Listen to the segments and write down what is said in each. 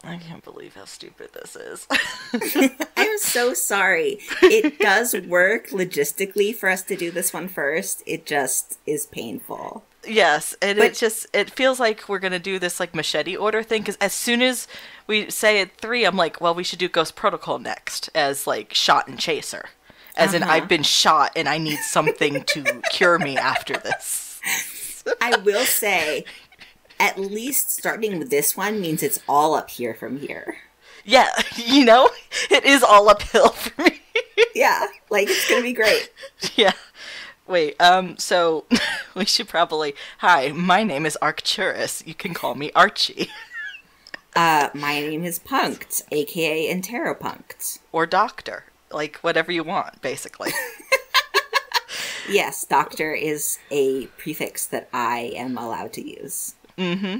I can't believe how stupid this is. I'm so sorry. It does work logistically for us to do this one first. It just is painful. Yes, and it feels like we're gonna do this like machete order thing, because as soon as we say it 3, I'm like, well, we should do Ghost Protocol next as like shot and chaser. As in, I've been shot and I need something to cure me after this. I will say, at least starting with this one means it's all up here from here. Yeah, it is all uphill for me. Yeah, like, it's gonna be great. Yeah. Wait, so we should probably... Hi, my name is Arcturus. You can call me Archie. My name is Punct, aka Enteropunct. Or Doctor. Like, whatever you want, basically. Yes, Doctor is a prefix that I am allowed to use. Mm-hmm.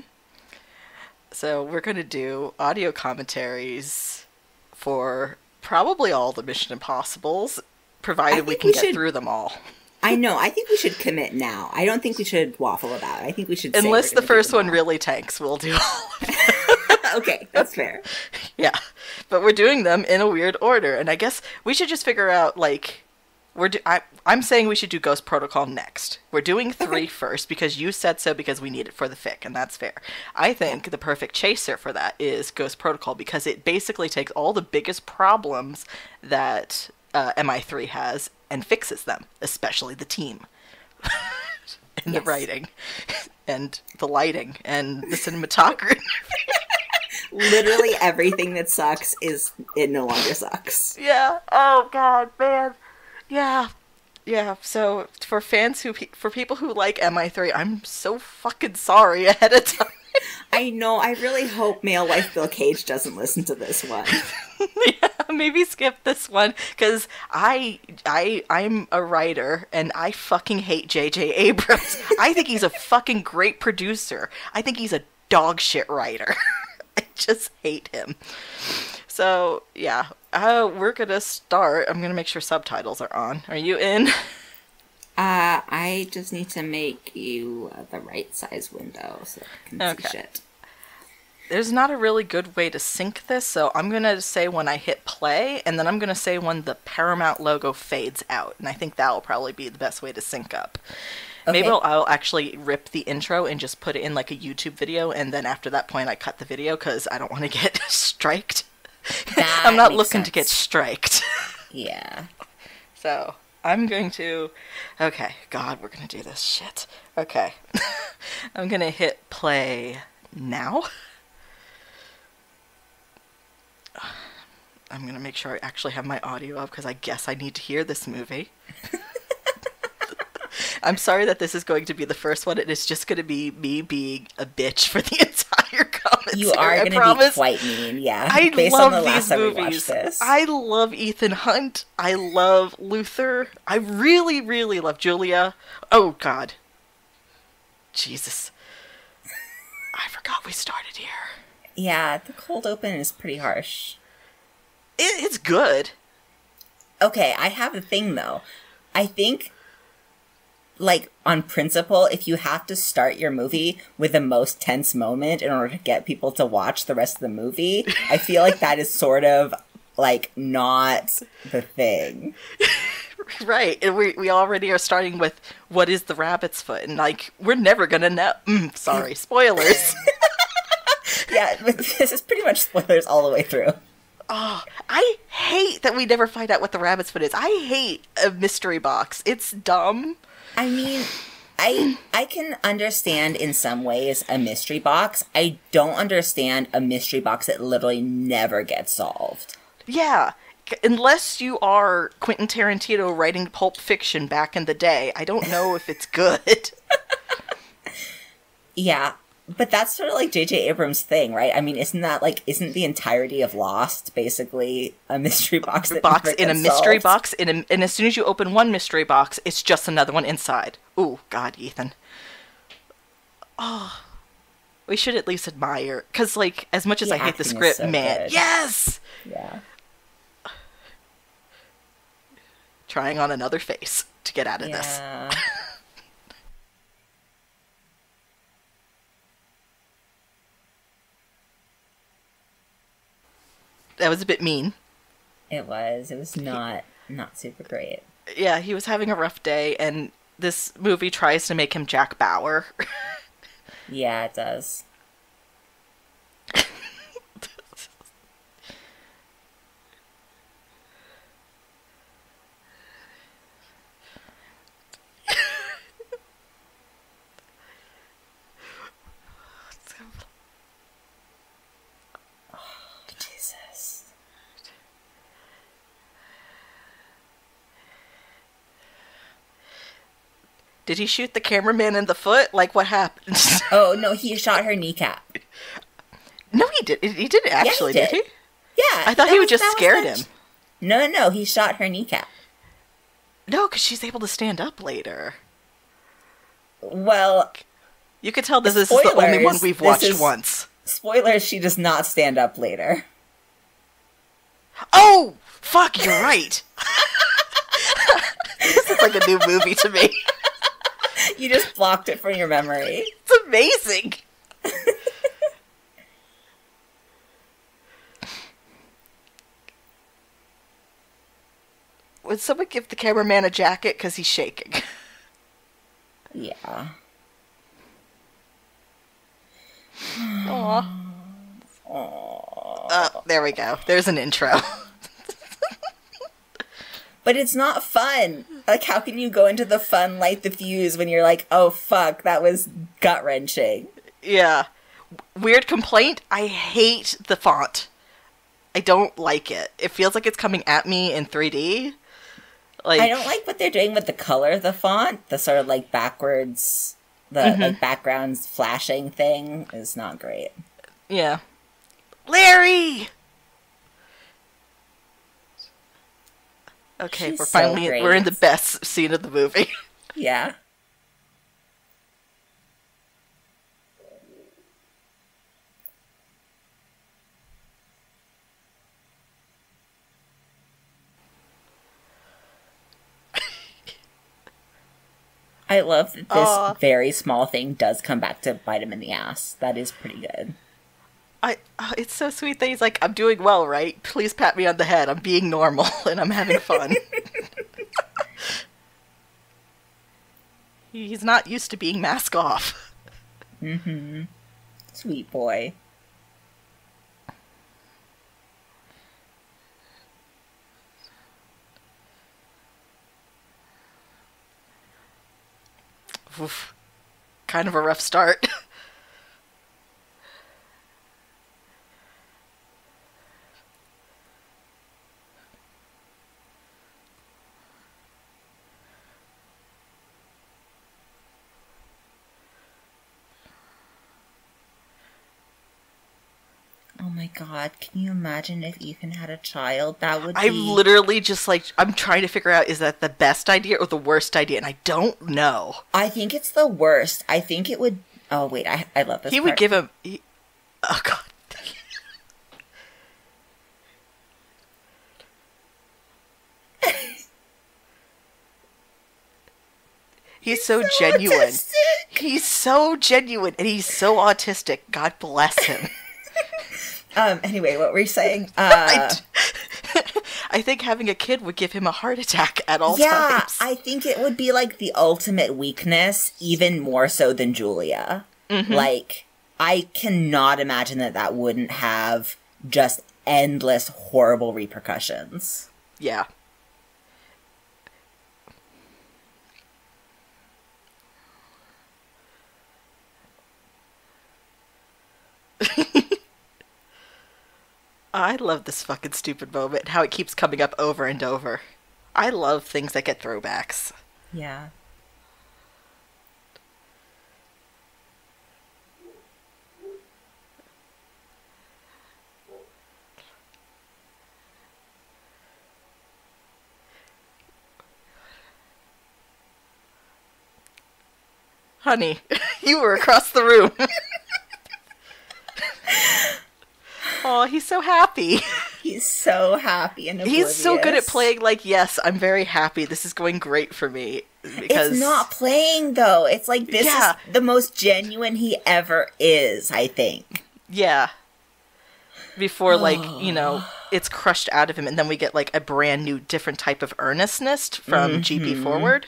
So we're going to do audio commentaries for probably all the Mission Impossibles, provided we can get through them all. I know. I think we should commit now. I don't think we should waffle about it. I think we should say unless the first one really tanks, we'll do all of them. Okay, that's fair. Yeah. But we're doing them in a weird order, and I guess we should just figure out, like... I'm saying we should do Ghost Protocol next. We're doing 3 first, because you said so, because we need it for the fic, and that's fair. I think the perfect chaser for that is Ghost Protocol, because it basically takes all the biggest problems that MI3 has and fixes them, especially the team. And the writing, and the lighting, and the cinematography. Literally everything that sucks it no longer sucks. Yeah. Oh, God, man. Yeah. Yeah, so for people who like MI3, I'm so fucking sorry ahead of time. I know, I really hope male wife Bill Cage doesn't listen to this one. Yeah, maybe skip this one, because I'm a writer, and I fucking hate JJ Abrams. I think he's a fucking great producer. I think he's a dog shit writer. I just hate him. So, yeah, we're gonna start. I'm gonna make sure subtitles are on. Are you in? I just need to make you the right size window so I can see shit. There's not a really good way to sync this, so I'm gonna say when I hit play, and then I'm gonna say when the Paramount logo fades out, and I think that'll probably be the best way to sync up. Okay. Maybe I'll actually rip the intro and just put it in like a YouTube video, and then after that point I cut the video, because I don't want to get striked. I'm not looking to get striked. Yeah. So, I'm going to... Okay, God, we're going to do this shit. Okay. I'm going to hit play now. I'm going to make sure I actually have my audio up, because I guess I need to hear this movie. I'm sorry that this is going to be the first one. It is just going to be me being a bitch for the entire commentary. You are going to be quite mean, yeah. I love these movies. I love Ethan Hunt. I love Luther. I really, really love Julia. Oh, God. Jesus. I forgot we started here. Yeah, the cold open is pretty harsh. It's good. Okay, I have a thing, though. I think... like, on principle, if you have to start your movie with the most tense moment in order to get people to watch the rest of the movie, I feel like that is sort of, like, not the thing. Right, and we already are starting with, what is the rabbit's foot? And, like, we're never gonna know. Sorry, spoilers. Yeah, but this is pretty much spoilers all the way through. Oh, I hate that we never find out what the rabbit's foot is. I hate a mystery box. It's dumb. I mean, I can understand in some ways a mystery box. I don't understand a mystery box that literally never gets solved. Yeah, unless you are Quentin Tarantino writing Pulp Fiction back in the day, I don't know if it's good. Yeah, but that's sort of like JJ Abrams' thing, right? I mean, isn't the entirety of Lost basically a mystery box that box in a mystery box, and as soon as you open one mystery box, it's just another one inside. Ooh, God, Ethan. Oh, we should at least admire, because, like, as much as I hate the script, so man, good. Yes! Yeah. Trying on another face to get out of this. That was a bit mean. It was not super great. Yeah, he was having a rough day, and this movie tries to make him Jack Bauer. Yeah, it does. Did he shoot the cameraman in the foot? Like, what happened? Oh, no, he shot her kneecap. No, he did. He didn't actually, yeah, he did he? Yeah. I thought he just scared him. No, he shot her kneecap. No, because she's able to stand up later. Well... You could tell this is the only one we've watched once. Spoilers, she does not stand up later. Oh! Fuck, you're right! This is like a new movie to me. You just blocked it from your memory. It's amazing! Would someone give the cameraman a jacket? Because he's shaking. Yeah. Aww. Oh, there we go. There's an intro. But it's not fun. Like, how can you go into the fun, light the fuse when you're like, oh, fuck, that was gut-wrenching. Yeah. Weird complaint, I hate the font. I don't like it. It feels like it's coming at me in 3D. Like, I don't like what they're doing with the color of the font. The sort of, like, backwards, like, backgrounds flashing thing is not great. Yeah. Larry! Okay, She's we're in the best scene of the movie. Yeah. I love that this very small thing does come back to bite him in the ass. That is pretty good. It's so sweet that he's like, I'm doing well, right? Please pat me on the head. I'm being normal and I'm having fun. He's not used to being mask off. Mm-hmm. Sweet boy. Oof. Kind of a rough start. Oh my god, can you imagine if Ethan had a child? That would be... I'm literally just like, I'm trying to figure out, is that the best idea or the worst idea? And I don't know. I think it's the worst. I think it would... Oh wait, I love this Would give him... Oh god. He's so genuine. Autistic. He's so genuine, and he's so autistic. God bless him. Anyway, what were you saying? I think having a kid would give him a heart attack at all times. Yeah, I think it would be like the ultimate weakness, even more so than Julia. Mm-hmm. Like, I cannot imagine that wouldn't have just endless horrible repercussions. Yeah. I love this fucking stupid moment, how it keeps coming up over and over. I love things that get throwbacks. Yeah. Honey, you were across the room. Oh, he's so happy. He's so happy and oblivious. He's so good at playing like, yes, I'm very happy. This is going great for me. Because it's not playing, though. It's like, this is the most genuine he ever is, I think. Yeah. Before, like, you know, it's crushed out of him, and then we get, like, a brand new, different type of earnestness from GP forward.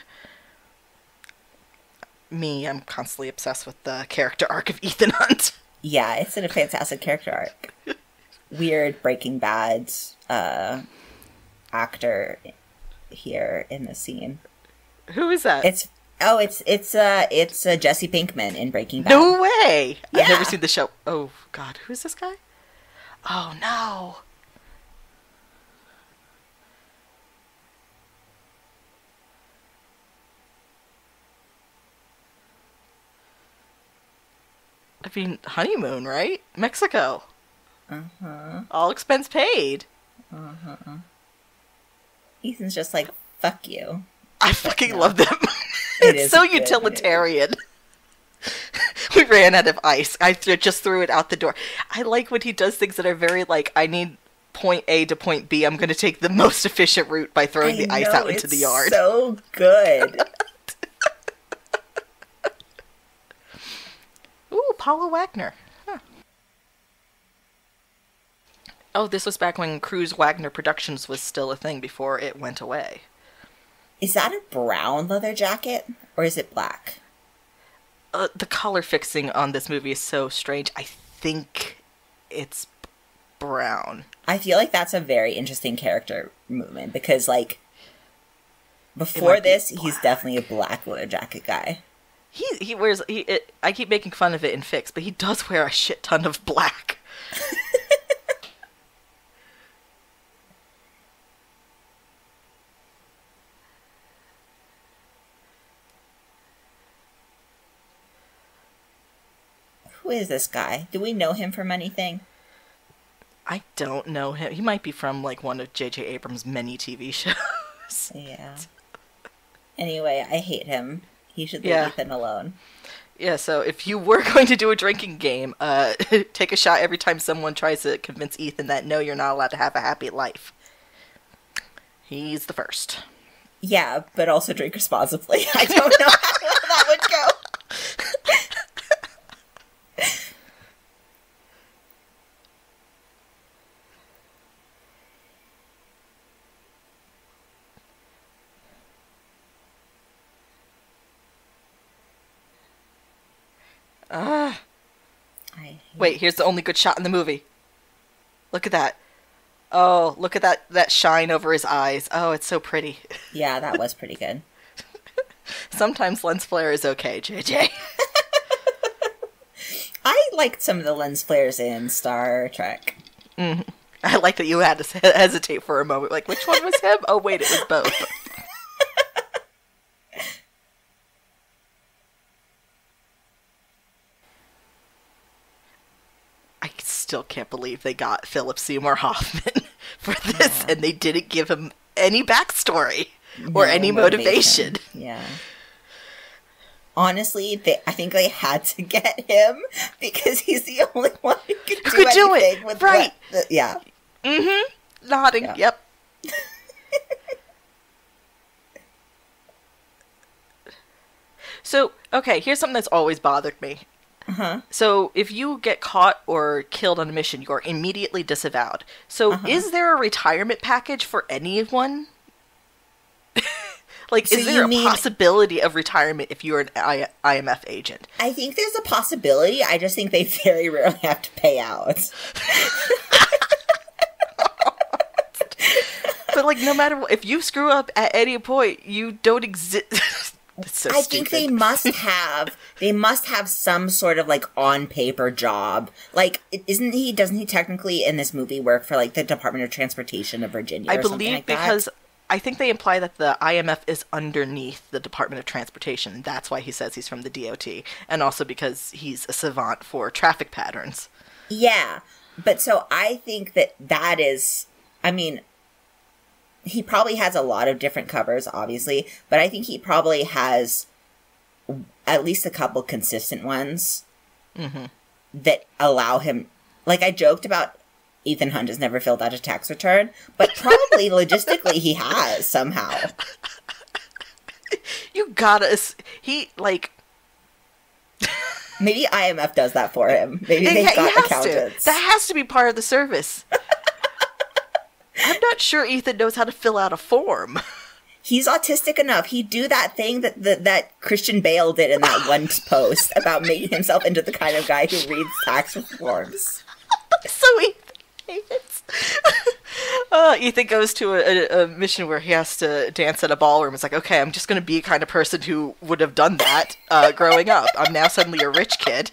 I'm constantly obsessed with the character arc of Ethan Hunt. Yeah, it's a fantastic character arc. Weird Breaking Bad actor here in the scene. Who is that? It's Jesse Pinkman in Breaking Bad. No way! Yeah. I've never seen the show. Oh, God. Who's this guy? Oh, no. I mean, honeymoon, right? Mexico. Uh-huh. All expense paid. Uh-huh. Ethan's just like, fuck you. I fucking love them. It's so utilitarian. We ran out of ice. I just threw it out the door. I like when he does things that are very like, I need point A to point B. I'm going to take the most efficient route by throwing the ice out into the yard. So good. Ooh, Paula Wagner. Huh. Oh, this was back when Cruz Wagner Productions was still a thing before it went away. Is that a brown leather jacket, or is it black? The color fixing on this movie is so strange. I think it's brown. I feel like that's a very interesting character movement, because, like, before this, he's definitely a black leather jacket guy. He wears... I keep making fun of it in Fix, but he does wear a shit ton of black. Who is this guy? Do we know him from anything? I don't know him. He might be from, like, one of JJ Abrams' many TV shows. Yeah. Anyway, I hate him. He should leave Ethan alone. Yeah, so if you were going to do a drinking game, take a shot every time someone tries to convince Ethan that, no, you're not allowed to have a happy life. He's the first. Yeah, but also drink responsibly. I don't know how that would go. Wait, here's the only good shot in the movie. Look at that. Oh, look at that shine over his eyes. Oh, it's so pretty. Yeah, that was pretty good. Sometimes lens flare is okay, JJ. I liked some of the lens flares in Star Trek. Mm-hmm. I like that you had to hesitate for a moment. Like, which one was him? Oh, wait, it was both. I still can't believe they got Philip Seymour Hoffman for this, and they didn't give him any backstory or any motivation. Yeah. Honestly, I think they had to get him because he's the only one who could do anything with right. Yeah. Mm-hmm. Nodding. Yeah. Yep. So, okay, here's something that's always bothered me. Uh-huh. So, if you get caught or killed on a mission, you're immediately disavowed. So, is there a retirement package for anyone? Like, so is there a possibility of retirement if you're an IMF agent? I think there's a possibility. I just think they very rarely have to pay out. But, like, no matter what, if you screw up at any point, you don't exist. So I think they must have some sort of, like, on paper job. Like, doesn't he technically in this movie work for, like, the Department of Transportation of Virginia or something like that? I believe because I think they imply that the IMF is underneath the Department of Transportation. That's why he says he's from the DOT. And also because he's a savant for traffic patterns. Yeah. But so I think that is, I mean, he probably has a lot of different covers, obviously, but I think he probably has at least a couple consistent ones that allow him. Like, I joked about Ethan Hunt has never filled out a tax return, but probably logistically he has somehow. You gotta, he, like... Maybe IMF does that for him. Maybe they've got accountants. That has to be part of the service. I'm not sure Ethan knows how to fill out a form. He's autistic enough. He'd do that thing that Christian Bale did in that one post about making himself into the kind of guy who reads tax forms. So Ethan goes to a mission where he has to dance at a ballroom. It's like, okay, I'm just going to be a kind of person who would have done that growing up. I'm now suddenly a rich kid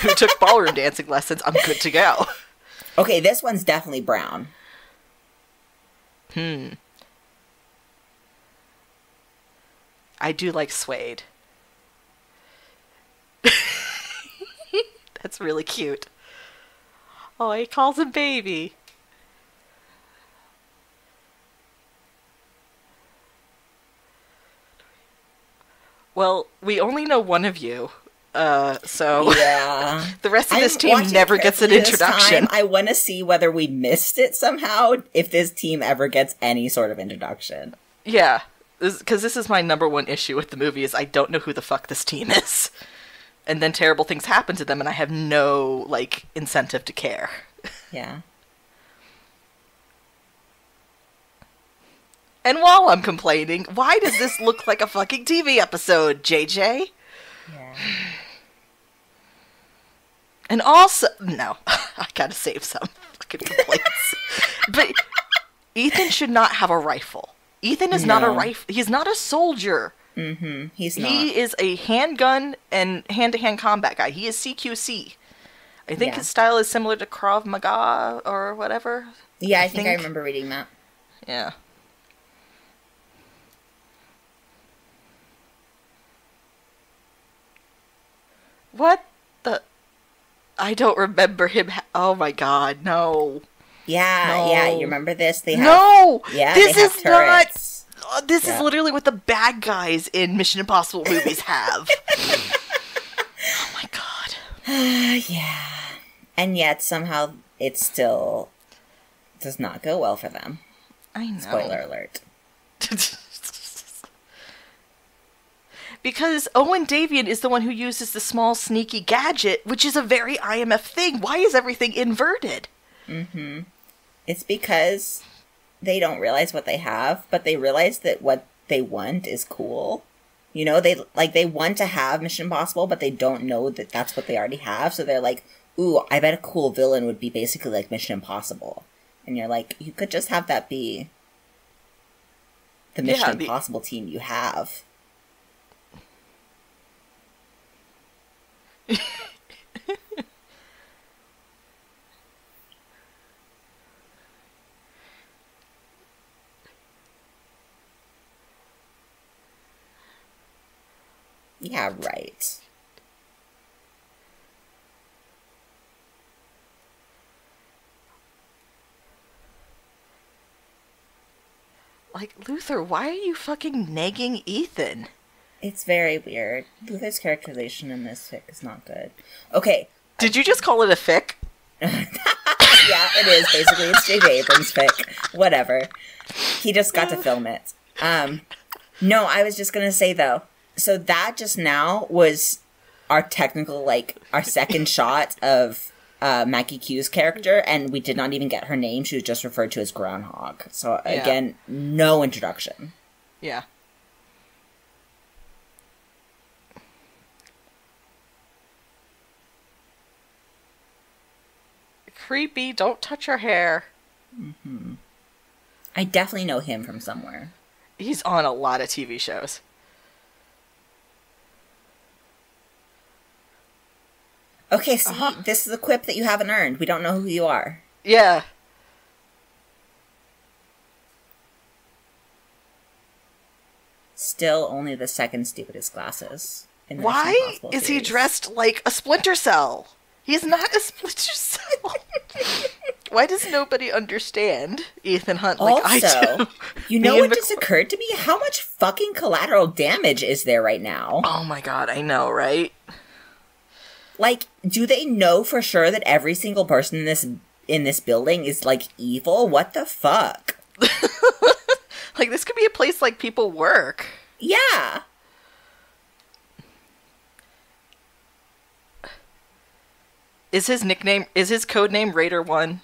who took ballroom dancing lessons. I'm good to go. Okay, this one's definitely brown. I do like suede. That's really cute. Oh, he calls him baby. Well, we only know one of you, so yeah. The rest of this team never gets an introduction. I want to see whether we missed it somehow, if this team ever gets any sort of introduction. Yeah, because this is my number one issue with the movie, is I don't know who the fuck this team is. And then terrible things happen to them, and I have no, like, incentive to care. Yeah. And while I'm complaining, why does this look like a fucking TV episode, JJ? Yeah. And also, no, I gotta save some fucking complaints. But Ethan should not have a rifle. Ethan is not a rifle. He's not a soldier. Mm-hmm. He's not. He is a handgun and hand-to-hand combat guy. He is CQC. I think his style is similar to Krav Maga or whatever. Yeah, I think I remember reading that. Yeah. What the? I don't remember him. Oh my god, no. Yeah, you remember this? They have, no! Yeah, this they have is turrets. not. This is literally what the bad guys in Mission Impossible movies have. Oh my god. Yeah. And yet, somehow, it still does not go well for them. I know. Spoiler alert. Because Owen Davian is the one who uses the small, sneaky gadget, which is a very IMF thing. Why is everything inverted? Mm-hmm. It's because they don't realize what they have, but they realize that what they want is cool. You know, they want to have Mission Impossible, but they don't know that that's what they already have. So they're like, ooh, I bet a cool villain would be basically like Mission Impossible. And you're like, you could just have that be the Mission Impossible team you have. Yeah, right. Like, Luther, why are you fucking nagging Ethan? It's very weird. Luther's characterization in this fic is not good. Okay. Did you just call it a fic? Yeah, it is. Basically, it's JJ Abrams fic. Whatever. He just got to film it. No, I was just gonna say, though, so that just now was our technical, like, our second shot of Maggie Q's character, and we did not even get her name. She was just referred to as Groundhog. So, again, no introduction. Yeah. Creepy, don't touch her hair. Mm-hmm. I definitely know him from somewhere. He's on a lot of TV shows. Okay, see, this is a quip that you haven't earned. We don't know who you are. Yeah. Still only the second stupidest glasses. In the Why Mission Impossible is he series. dressed like a Splinter Cell? He's not a Splinter Cell. Why does nobody understand Ethan Hunt like I do? You know what just occurred to me? How much fucking collateral damage is there right now? Oh my god, I know, right? Like, do they know for sure that every single person in this building is, like, evil? What the fuck? Like, this could be a place, like, people work. Yeah. Is his code name Raider 1?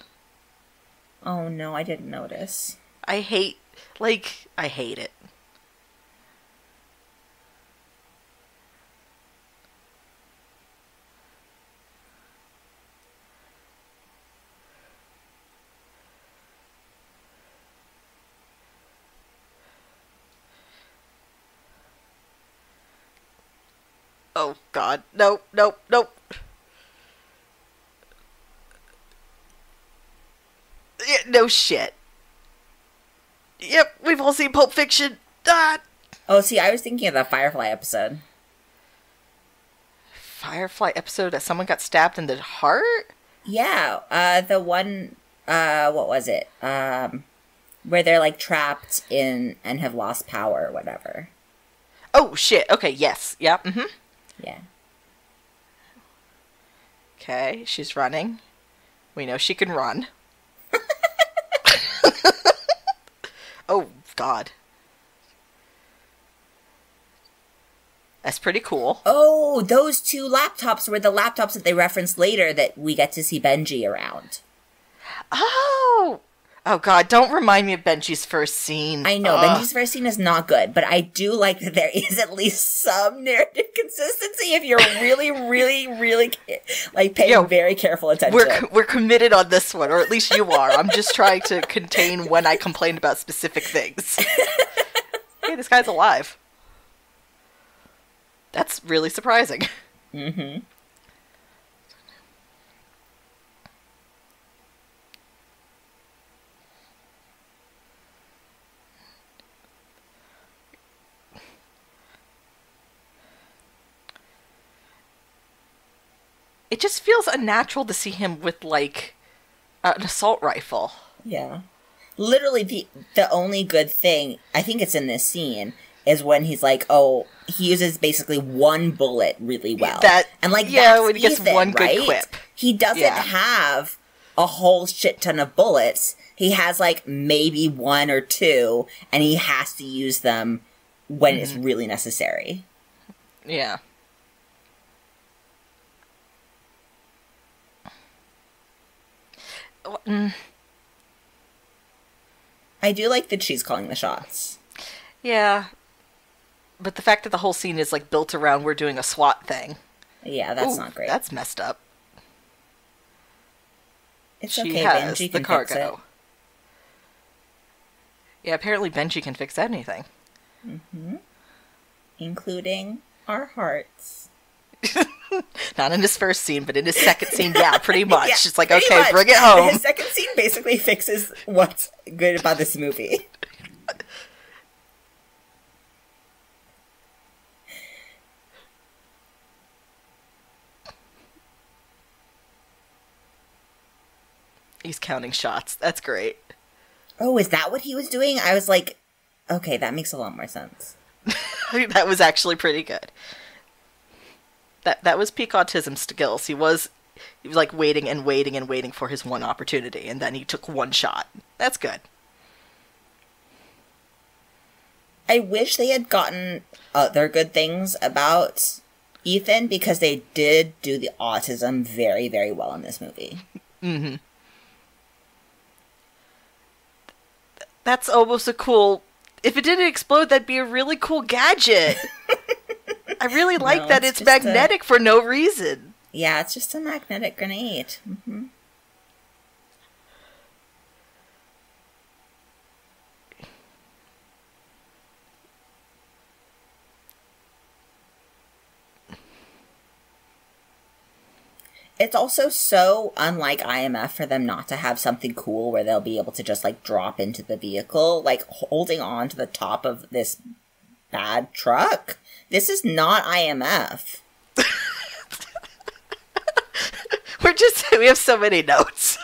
Oh no, I didn't notice. I hate it. Oh God, nope, nope, nope. Yeah, no shit. Yep, we've all seen Pulp Fiction. Ah! Oh, see, I was thinking of the Firefly episode. Firefly episode that someone got stabbed in the heart? Yeah, the one, what was it? Where they're, like, trapped in and have lost power or whatever. Oh, shit. Okay, yes. Yeah, mm-hmm. Yeah. Okay, she's running. We know she can run. Oh, God. That's pretty cool. Oh, those two laptops were the laptops that they referenced later that we get to see Benji around. Oh! Oh, God, don't remind me of Benji's first scene. I know, Benji's first scene is not good, but I do like that there is at least some narrative consistency if you're really, really, really, like, paying very careful attention. We're committed on this one, or at least you are. I'm just trying to contain when I complain about specific things. Hey, this guy's alive. That's really surprising. Mm-hmm. It just feels unnatural to see him with, like, an assault rifle. Yeah. Literally, the only good thing, I think it's in this scene, is when he's like, oh, he uses basically one bullet really well. And, like, yeah, that's when he gets Ethan, one right? good quip. He doesn't have a whole shit ton of bullets. He has, like, maybe one or two, and he has to use them when it's really necessary. Yeah. I do like that she's calling the shots. Yeah. But the fact that the whole scene is, like, built around we're doing a SWAT thing. Yeah, that's not great. That's messed up. It's she okay, has Benji the can cargo. fix it. Yeah, apparently Benji can fix anything. Mm-hmm. Including our hearts. Not in his first scene, but in his second scene, yeah, pretty much. Yeah, it's like, okay, much. Bring it home. His second scene basically fixes what's good about this movie. He's counting shots. That's great. Oh, is that what he was doing? I was like, okay, that makes a lot more sense. That was actually pretty good. That was peak autism skills. He was like waiting and waiting and waiting for his one opportunity, and then he took one shot. That's good. I wish they had gotten other good things about Ethan, because they did do the autism very, very well in this movie. Mm-hmm. That's almost a cool... If it didn't explode, that'd be a really cool gadget. I really like that it's magnetic for no reason. Yeah, it's just a magnetic grenade. Mm-hmm. It's also so unlike IMF for them not to have something cool where they'll be able to just, like, drop into the vehicle. Like, holding on to the top of this bad truck. This is not IMF. We have so many notes.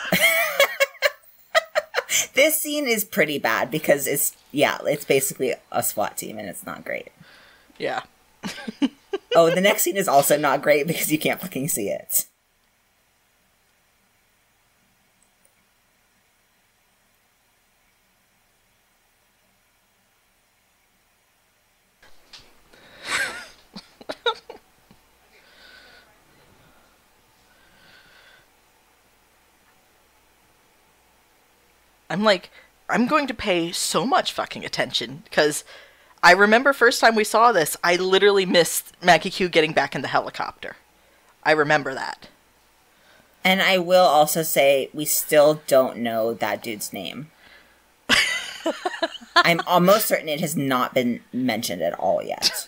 This scene is pretty bad because it's basically a SWAT team and it's not great. Yeah. Oh, the next scene is also not great because you can't fucking see it. I'm like, I'm going to pay so much fucking attention, because I remember first time we saw this, I literally missed Maggie Q getting back in the helicopter. I remember that. And I will also say, we still don't know that dude's name. I'm almost certain it has not been mentioned at all yet.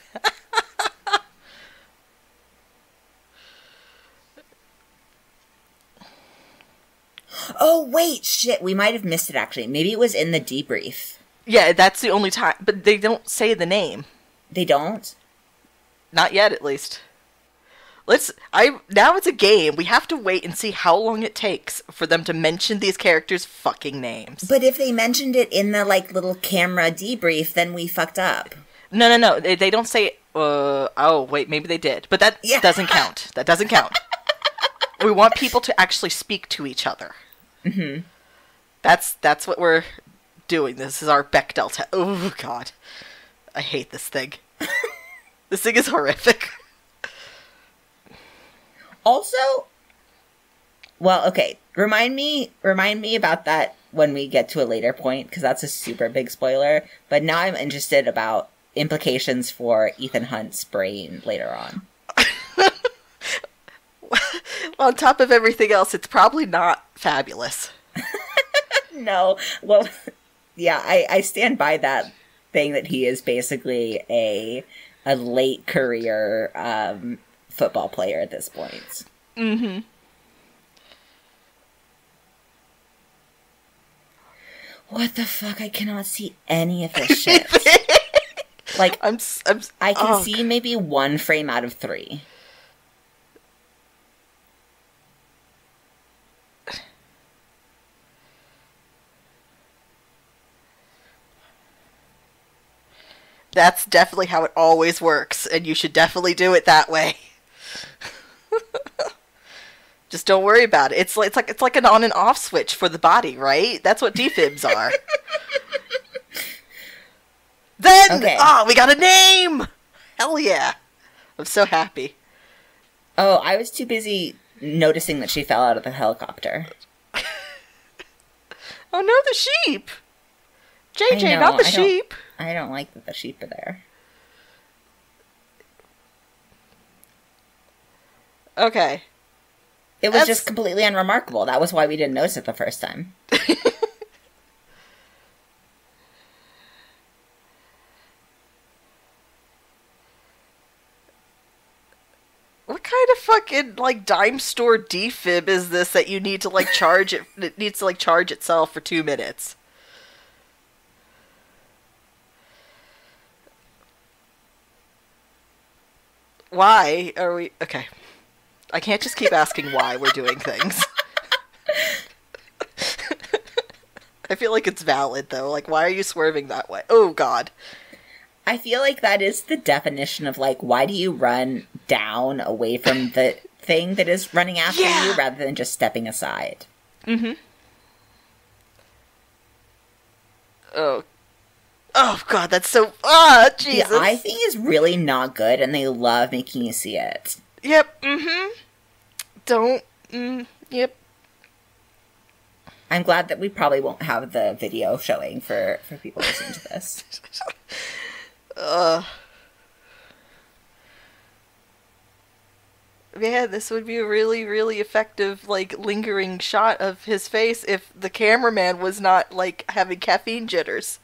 Oh, wait, shit, we might have missed it, actually. Maybe it was in the debrief. Yeah, that's the only time, but they don't say the name. They don't? Not yet, at least. Now it's a game. We have to wait and see how long it takes for them to mention these characters' fucking names. But if they mentioned it in the, like, little camera debrief, then we fucked up. No. They don't say, oh, wait, maybe they did. But that doesn't count. That doesn't count. We want people to actually speak to each other. Mm-hmm. That's what we're doing. This is our Bechdel test. Oh, God. I hate this thing. This thing is horrific. Also, well, okay, remind me about that when we get to a later point, because that's a super big spoiler. But now I'm interested about implications for Ethan Hunt's brain later on. On top of everything else, it's probably not fabulous. No, well, yeah, I stand by that thing that he is basically a late career football player at this point. Mm-hmm. What the fuck? I cannot see any of this shit. Like, I can see maybe 1 frame out of 3. That's definitely how it always works, and you should definitely do it that way. Just don't worry about it. It's like an on and off switch for the body, right? That's what defibs are. Then, we got a name! Hell yeah. I'm so happy. Oh, I was too busy noticing that she fell out of the helicopter. Oh no, the sheep! JJ, not the sheep! I don't like that the sheep are there. Okay. It was just completely unremarkable. That was why we didn't notice it the first time. What kind of fucking, like, dime store defib is this that you need to, like, charge it? It needs to, like, charge itself for 2 minutes. Why are we... Okay. I can't just keep asking why we're doing things. I feel like it's valid, though. Like, why are you swerving that way? Oh, God. I feel like that is the definition of, like, why do you run down away from the thing that is running after you rather than just stepping aside? Mm-hmm. Oh, God, that's so... Jesus. The eye thing is really not good, and they love making you see it. Yep, yep. I'm glad that we probably won't have the video showing for people listening to this. Man, this would be a really, really effective, like, lingering shot of his face if the cameraman was not, like, having caffeine jitters.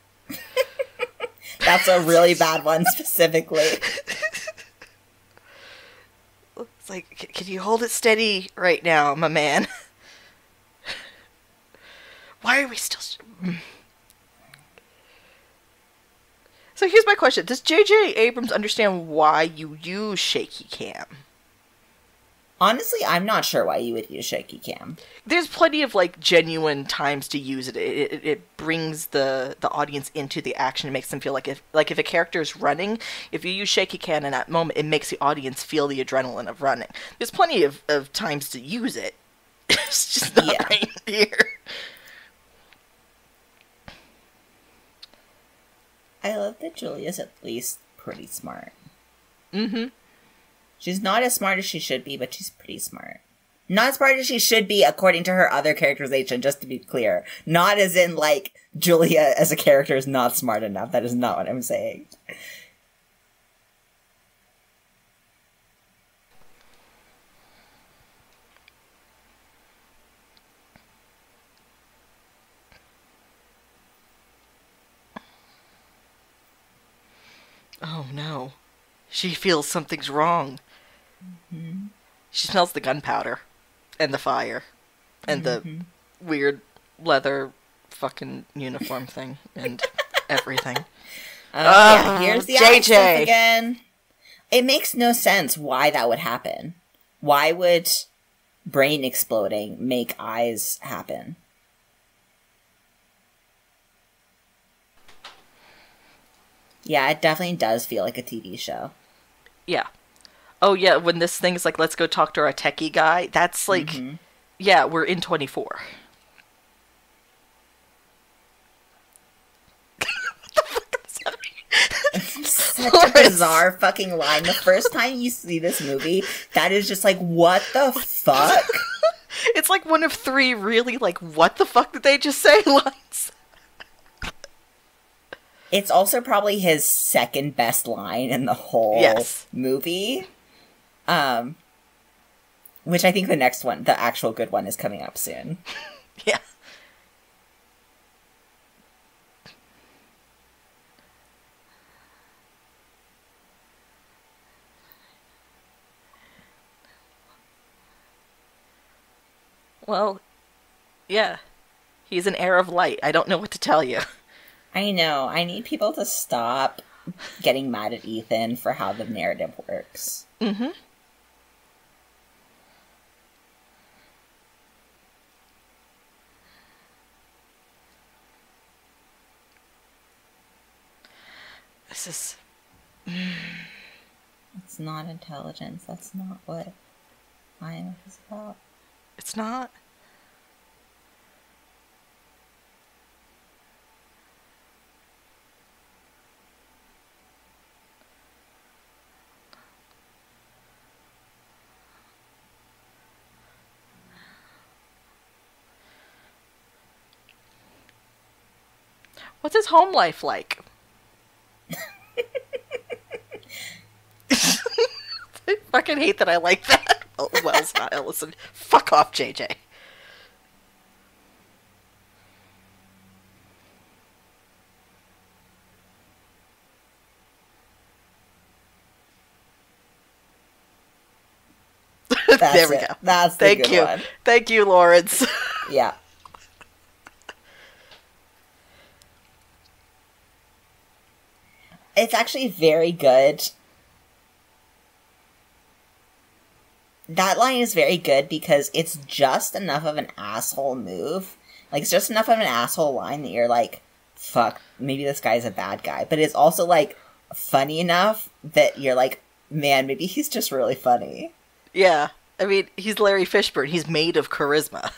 That's a really bad one, specifically. It's like, can you hold it steady right now, my man? Why are we still... So here's my question. Does JJ Abrams understand why you use shaky cam? Honestly, I'm not sure why you would use shaky cam. There's plenty of, like, genuine times to use it. It brings the audience into the action. It makes them feel like if a character is running, if you use shaky cam in that moment, it makes the audience feel the adrenaline of running. There's plenty of times to use it. It's just not right here. I love that Julia's at least pretty smart. Mm-hmm. She's not as smart as she should be, but she's pretty smart. Not as smart as she should be according to her other characterization, just to be clear. Not as in, like, Julia as a character is not smart enough. That is not what I'm saying. Oh no. She feels something's wrong. Mm-hmm. She smells the gunpowder. And the fire. And the weird leather fucking uniform thing. And everything. Yeah, here's the JJ accent again. It makes no sense why that would happen. Why would brain exploding make eyes happen? Yeah, it definitely does feel like a TV show. Yeah. Oh, yeah, when this thing's like, let's go talk to our techie guy, that's like, yeah, we're in 24. What the fuck is happening? Such a bizarre fucking line. The first time you see this movie, that is just like, what the fuck? It's like one of three really, like, what the fuck did they just say lines. It's also probably his second best line in the whole movie. Which I think the next one, the actual good one, is coming up soon. Yeah. Well, yeah. He's an heir of light. I don't know what to tell you. I know. I need people to stop getting mad at Ethan for how the narrative works. Mm-hmm. This is... It's not intelligence. That's not what IMF is about. It's not? What's his home life like? I fucking hate that I like that. Oh, Wells, not Ellison. Fuck off, JJ. There we go. That's the good one. Thank you, Lawrence. Yeah. It's actually very good. That line is very good because it's just enough of an asshole move. Like, it's just enough of an asshole line that you're like, fuck, maybe this guy's a bad guy. But it's also, like, funny enough that you're like, man, maybe he's just really funny. Yeah. I mean, he's Larry Fishburne. He's made of charisma.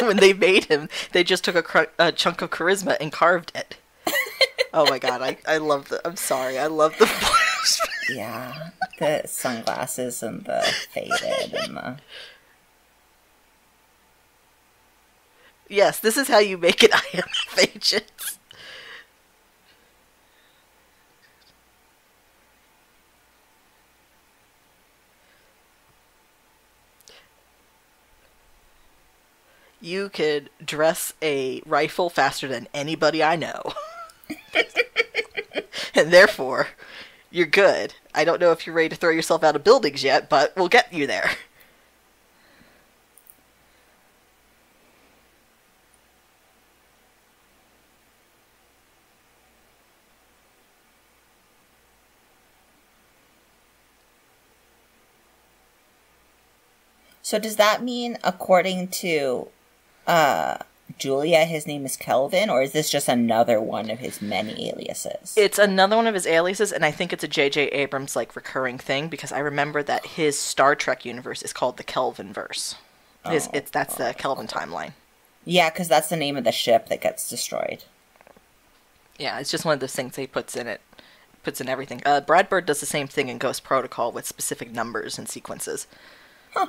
When they made him, they just took a chunk of charisma and carved it. Oh my god, I love the... I'm sorry, I love the... Yeah, the sunglasses and the faded and the... Yes, this is how you make an IMF agent. You could dress a rifle faster than anybody I know. And therefore, you're good. I don't know if you're ready to throw yourself out of buildings yet, but we'll get you there. So does that mean, according to Julia, his name is Kelvin, or is this just another one of his many aliases? It's another one of his aliases, and I think it's a JJ Abrams, like, recurring thing, because I remember that his Star Trek universe is called the Kelvinverse. That's the Kelvin timeline. Yeah, because that's the name of the ship that gets destroyed. Yeah, it's just one of those things he puts in it. Puts in everything. Brad Bird does the same thing in Ghost Protocol with specific numbers and sequences. Huh.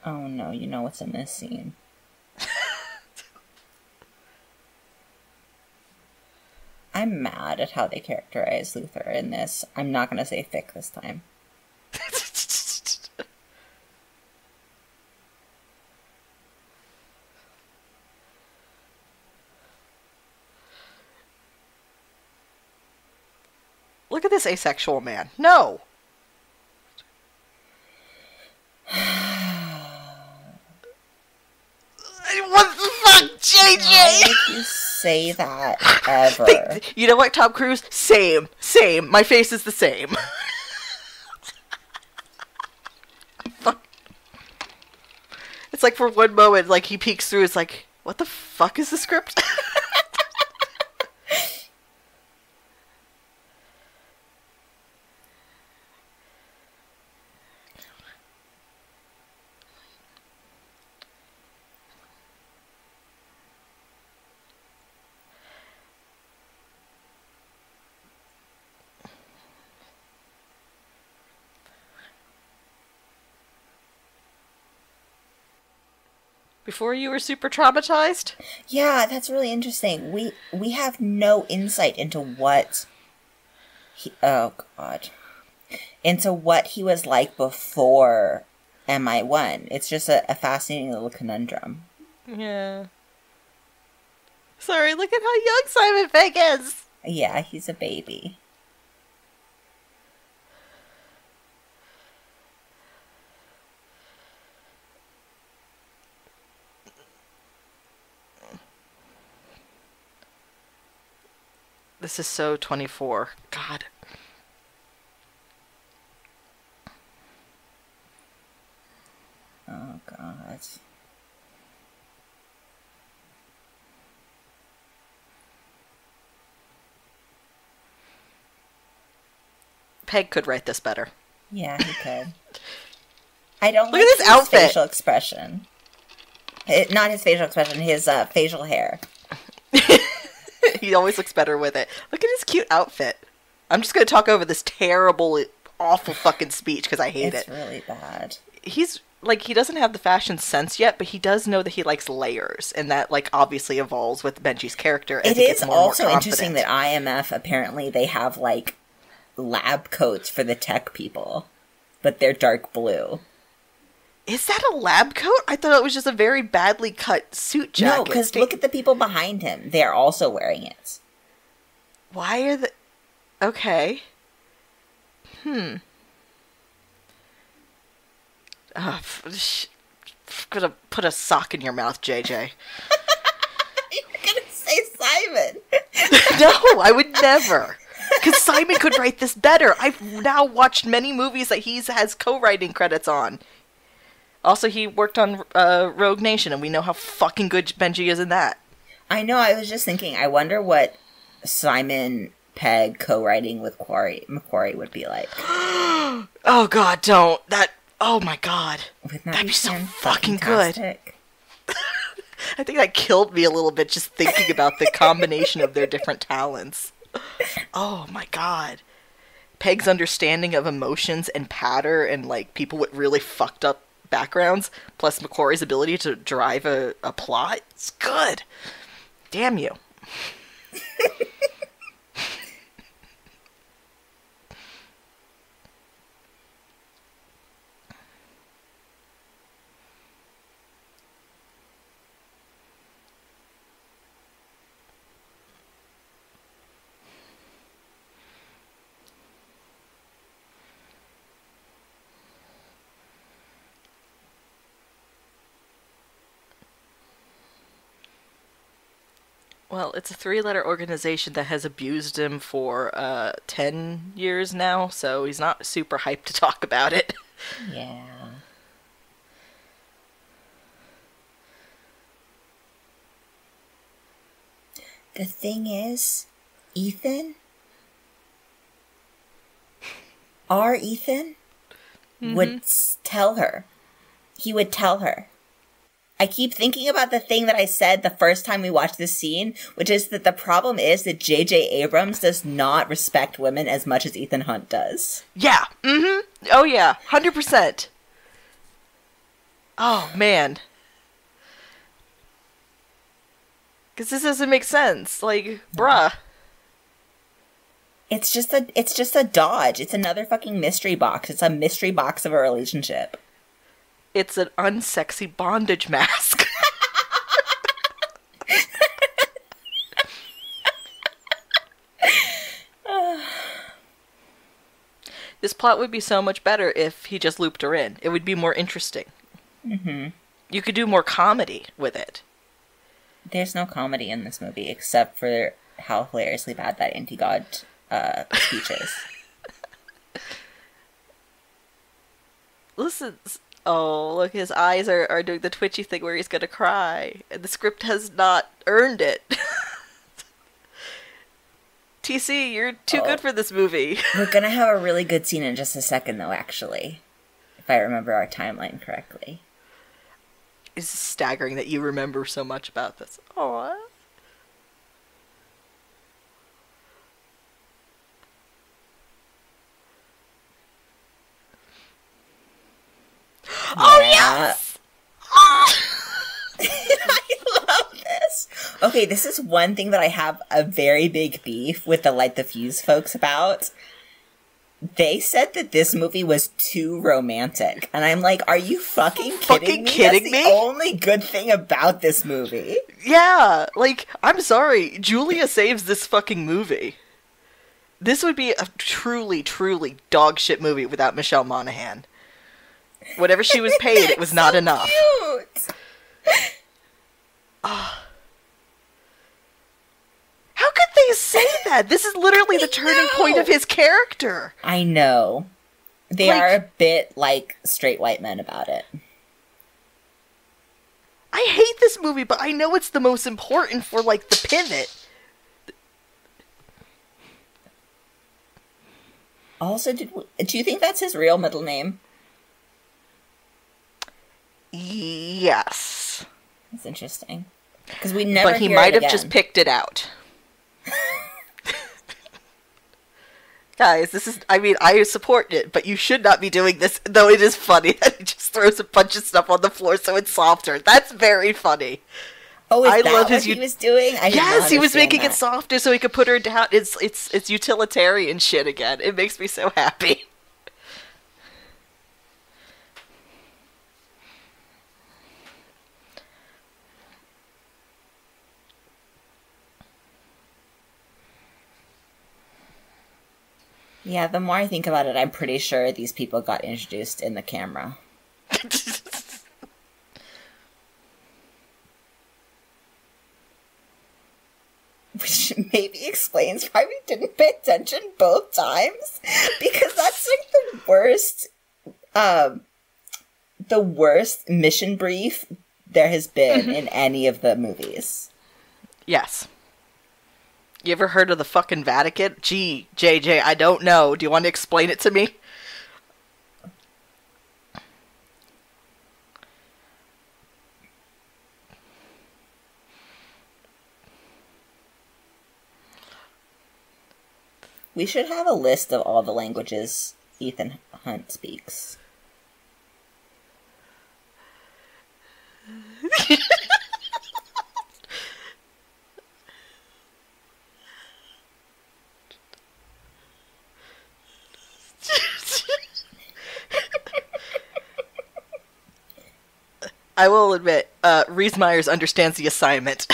Oh no, you know what's in this scene. I'm mad at how they characterize Luther in this. I'm not going to say thick this time. Look at this asexual man. No! What the fuck, JJ? Why would you say that ever? You know what, Tom Cruise? Same. My face is the same. Fuck. It's like for one moment, like he peeks through, it's like, what the fuck is the script? Before you were super traumatized? Yeah, that's really interesting. We have no insight into what into what he was like before MI1. It's just a fascinating little conundrum. Yeah. Sorry, look at how young Simon Pegg is! Yeah, he's a baby. This is so 24. God. Oh, God. Peg could write this better. Yeah, he could. I don't Look like at this his outfit. facial expression. Not his facial expression, his facial hair. He always looks better with it. Look at his cute outfit. I'm just going to talk over this terrible, awful fucking speech because I hate it. It's really bad. He's, like, he doesn't have the fashion sense yet, but he does know that he likes layers, and that, like, obviously evolves with Benji's character as It he gets is more and more also confident. interesting that IMF, apparently, they have, like, lab coats for the tech people, but they're dark blue. Is that a lab coat? I thought it was just a very badly cut suit jacket. No, because look at the people behind him. They're also wearing it. Why are the... Okay. I'm gonna put a sock in your mouth, JJ. You're gonna say Simon. No, I would never. Because Simon could write this better. I've now watched many movies that he has co-writing credits on. Also, he worked on Rogue Nation, and we know how fucking good Benji is in that. I know, I was just thinking, I wonder what Simon Pegg co-writing with Macquarie would be like. Oh god, don't. Oh my god. Wouldn't That'd be so fucking fantastic? good. I think that killed me a little bit just thinking about the combination of their different talents. Oh my god. Peg's understanding of emotions and patter and, like, people with really fucked up backgrounds, plus Macquarie's ability to drive a plot. It's good. Damn you. Well, it's a 3-letter organization that has abused him for 10 years now, so he's not super hyped to talk about it. Yeah. The thing is, Ethan? Our Ethan would tell her. He would tell her. I keep thinking about the thing that I said the first time we watched this scene, which is that the problem is that JJ Abrams does not respect women as much as Ethan Hunt does. Yeah. Oh yeah. 100%. Oh, man. Because this doesn't make sense. Like, bruh. It's just a dodge. It's another fucking mystery box. It's a mystery box of a relationship. It's an unsexy bondage mask. This plot would be so much better if he just looped her in. It would be more interesting. Mm-hmm. You could do more comedy with it. There's no comedy in this movie except for how hilariously bad that anti-god speech is. Listen. Oh, look, his eyes are doing the twitchy thing where he's gonna cry. And the script has not earned it. TC, you're too good for this movie. We're gonna have a really good scene in just a second, though, actually. If I remember our timeline correctly. It's staggering that you remember so much about this. Aww. Yeah. Oh, yes! I love this. Okay, this is one thing that I have a very big beef with the Light the Fuse folks about. They said that this movie was too romantic. And I'm like, are you fucking kidding me? That's the only good thing about this movie. Yeah, like, I'm sorry. Julia saves this fucking movie. This would be a truly, truly dog shit movie without Michelle Monaghan. Whatever she was paid, it was not so enough. Cute. How could they say that? This is literally the turning point of his character. I know. They are a bit like straight white men about it. I hate this movie, but I know it's the most important for, like, the pivot. Also, do you think that's his real middle name? Yes. That's interesting. Because we never But he might have just picked it out. Guys, this is, I mean, I support it, but you should not be doing this, though it is funny that he just throws a bunch of stuff on the floor so it's softer. That's very funny. Oh, is that what he was doing? Yes, he was making it softer so he could put her down. It's utilitarian shit again. It makes me so happy. Yeah, the more I think about it, I'm pretty sure these people got introduced in the camera. Which maybe explains why we didn't pay attention both times. Because that's like the worst mission brief there has been in any of the movies. Yes. You ever heard of the fucking Vatican? Gee, JJ, I don't know. Do you want to explain it to me? We should have a list of all the languages Ethan Hunt speaks. I will admit, Rhys Meyers understands the assignment.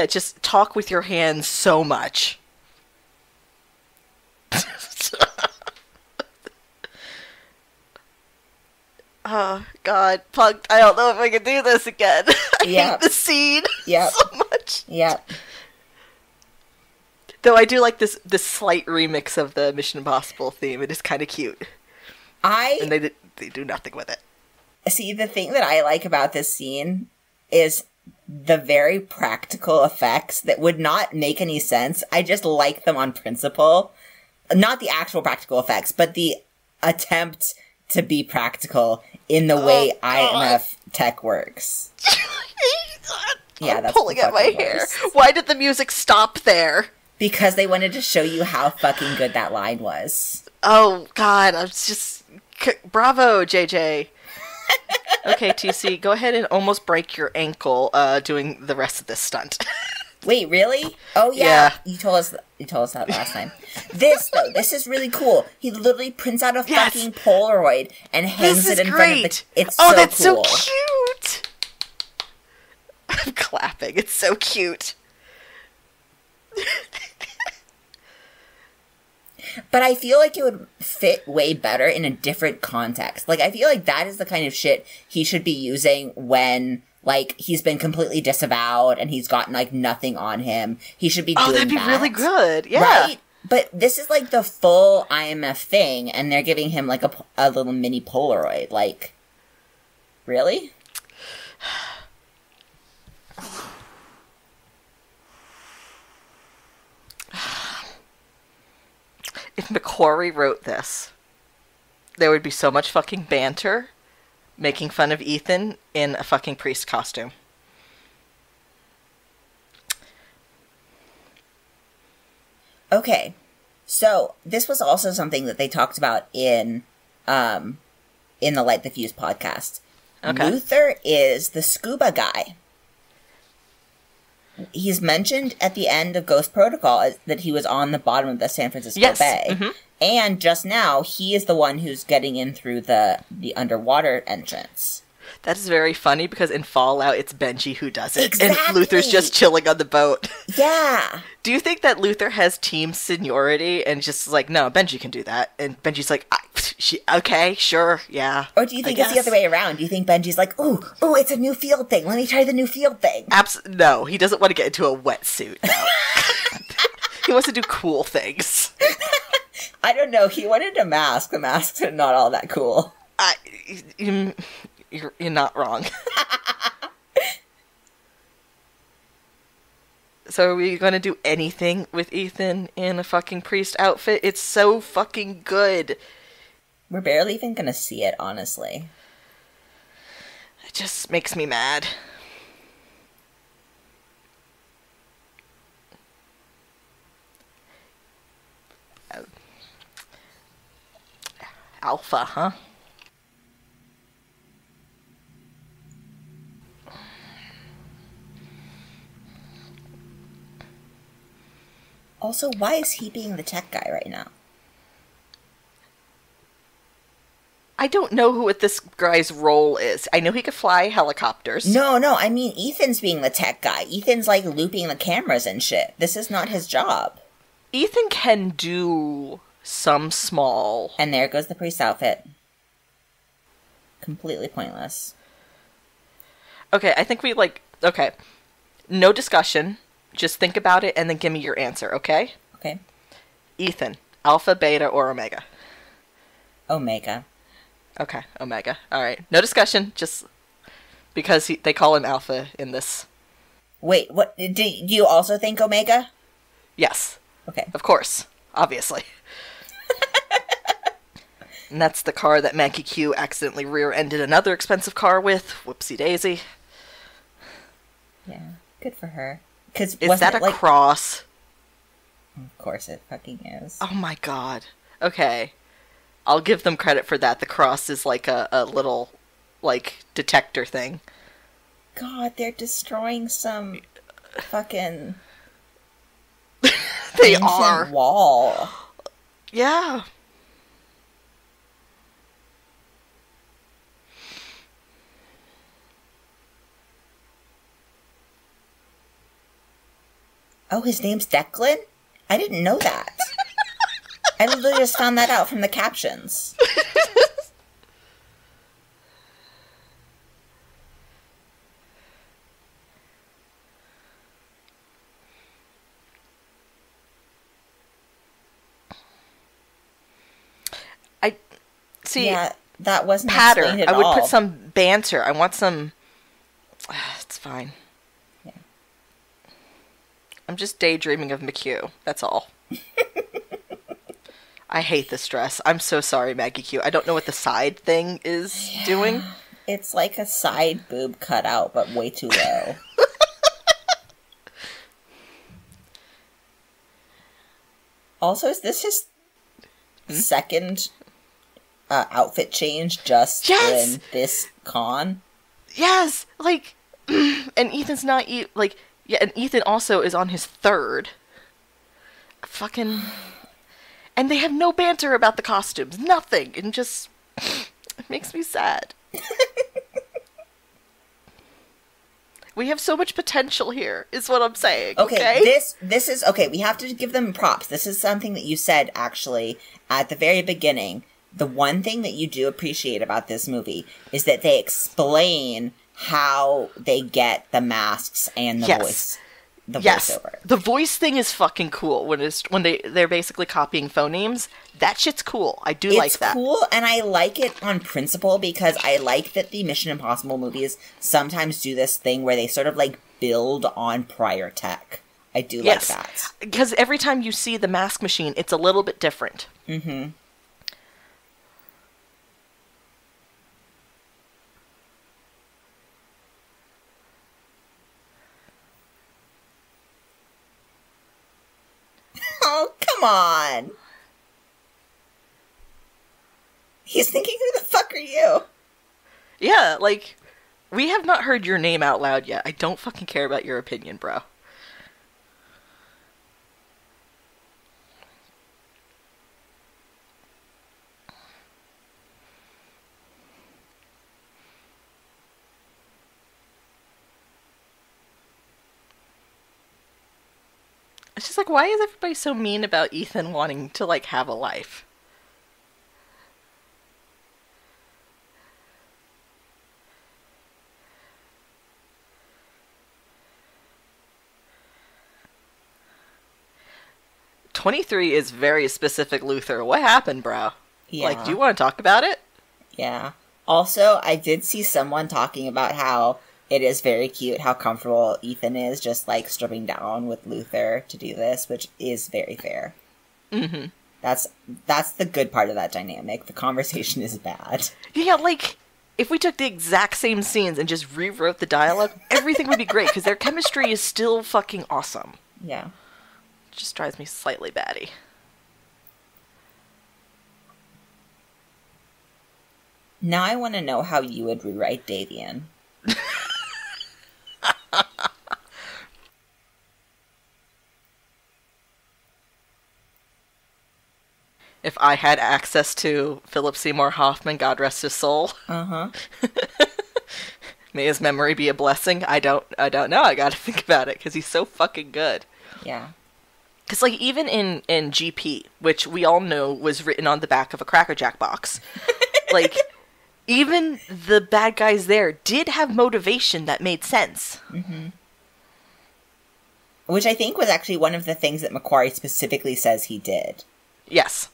just talk with your hands so much. Oh, God. Punct, I don't know if I can do this again. I hate the scene so much. Yep. Though I do like this slight remix of the Mission Impossible theme. It is kind of cute. And they do nothing with it. See, the thing that I like about this scene is the very practical effects that would not make any sense. I just like them on principle. Not the actual practical effects, but the attempt to be practical in the way IMF tech works. Yeah, I'm pulling at my hair. Why did the music stop there? Because they wanted to show you how fucking good that line was. Oh, God, I'm just... Bravo, JJ. Okay, TC, go ahead and almost break your ankle doing the rest of this stunt. Wait, really? Oh yeah. You told us that last time. This is really cool. He literally prints out a fucking Polaroid and hangs it in front of the... It's so cool. That's so cute! I'm clapping. It's so cute. But I feel like it would fit way better in a different context. Like, I feel like that is the kind of shit he should be using when, like, he's been completely disavowed and he's gotten, like, nothing on him. He should be doing that. Oh, that'd be really good. Yeah. Right? But this is, like, the full IMF thing, and they're giving him, like, a little mini Polaroid. Like, really? If McQuarrie wrote this, there would be so much fucking banter making fun of Ethan in a fucking priest costume. Okay. So, this was also something that they talked about in the Light the Fuse podcast. Okay. Luther is the scuba guy. He's mentioned at the end of Ghost Protocol that he was on the bottom of the San Francisco Bay. Mm-hmm. And just now, he is the one who's getting in through the underwater entrance. That is very funny because in Fallout, it's Benji who does it. Exactly. And Luther's just chilling on the boat. Yeah. Do you think that Luther has team seniority and just like, no, Benji can do that? And Benji's like, okay, sure, yeah. Or do you think it's the other way around? Do you think Benji's like, ooh, it's a new field thing. Let me try the new field thing. No, he doesn't want to get into a wetsuit. No. He wants to do cool things. I don't know. He wanted a mask. The masks are not all that cool. You're not wrong. So are we going to do anything with Ethan in a fucking priest outfit? It's so fucking good. We're barely even going to see it, honestly. It just makes me mad. Alpha, huh? Also, why is he being the tech guy right now? I don't know what this guy's role is. I know he could fly helicopters. No, I mean, Ethan's being the tech guy. Ethan's, like, looping the cameras and shit. This is not his job. Ethan can do some small... And there goes the priest outfit. Completely pointless. Okay, I think okay. No discussion. Just think about it and then give me your answer, okay? Okay. Ethan, alpha, beta, or omega? Omega. Okay, omega. All right. No discussion, just because they call him alpha in this. Wait, what? Do you also think omega? Yes. Okay. Of course. Obviously. And that's the car that Maggie Q accidentally rear-ended another expensive car with. Whoopsie daisy. Yeah, good for her. Is that a cross? Of course it fucking is. Oh my god. Okay. I'll give them credit for that. The cross is like a little, like, detector thing. God, they're destroying some fucking... They are. Wall. Yeah. Oh, his name's Declan? I didn't know that. I literally just found that out from the captions. See, yeah, that wasn't pattern. explained at I would all. put some banter. I want some... It's fine. Yeah. I'm just daydreaming of McHugh. That's all. I hate this dress. I'm so sorry, Maggie Q. I don't know what the side thing is doing. It's like a side boob cutout, but way too low. Also, is this his second outfit change just in this con. Yes! Like, and Ethan's not, like, yeah, and Ethan also is on his third. Fucking... And they have no banter about the costumes. Nothing. And just... It makes me sad. We have so much potential here, is what I'm saying. Okay? This is... Okay, we have to give them props. This is something that you said, actually, at the very beginning. The one thing that you do appreciate about this movie is that they explain how they get the masks and the voice. The voiceover. The voice thing is fucking cool when they're basically copying phonemes. That shit's cool. I do like that. It's cool, and I like it on principle because I like that the Mission Impossible movies sometimes do this thing where they sort of like build on prior tech. I do like that. Because every time you see the mask machine, it's a little bit different. Mm-hmm. Oh, come on. He's thinking, who the fuck are you? Yeah, like, we have not heard your name out loud yet. I don't fucking care about your opinion, bro. It's just like, why is everybody so mean about Ethan wanting to, like, have a life? "23 is very specific, Luther. What happened, bro? Yeah. Like, do you want to talk about it?" Yeah. Also, I did see someone talking about how it is very cute how comfortable Ethan is just, like, stripping down with Luther to do this, which is very fair. Mm-hmm. That's the good part of that dynamic. The conversation is bad. Yeah, like, if we took the exact same scenes and just rewrote the dialogue, everything would be great, because their chemistry is still fucking awesome. Yeah. It just drives me slightly batty. Now I want to know how you would rewrite Davian. If I had access to Philip Seymour Hoffman, God rest his soul. Uh-huh. May his memory be a blessing. I don't know. I gotta think about it, because he's so fucking good. Yeah. Because, like, even in GP, which we all know was written on the back of a Cracker Jack box, like, even the bad guys there did have motivation that made sense. Mm-hmm. Which I think was actually one of the things that Macquarie specifically says he did. Yes.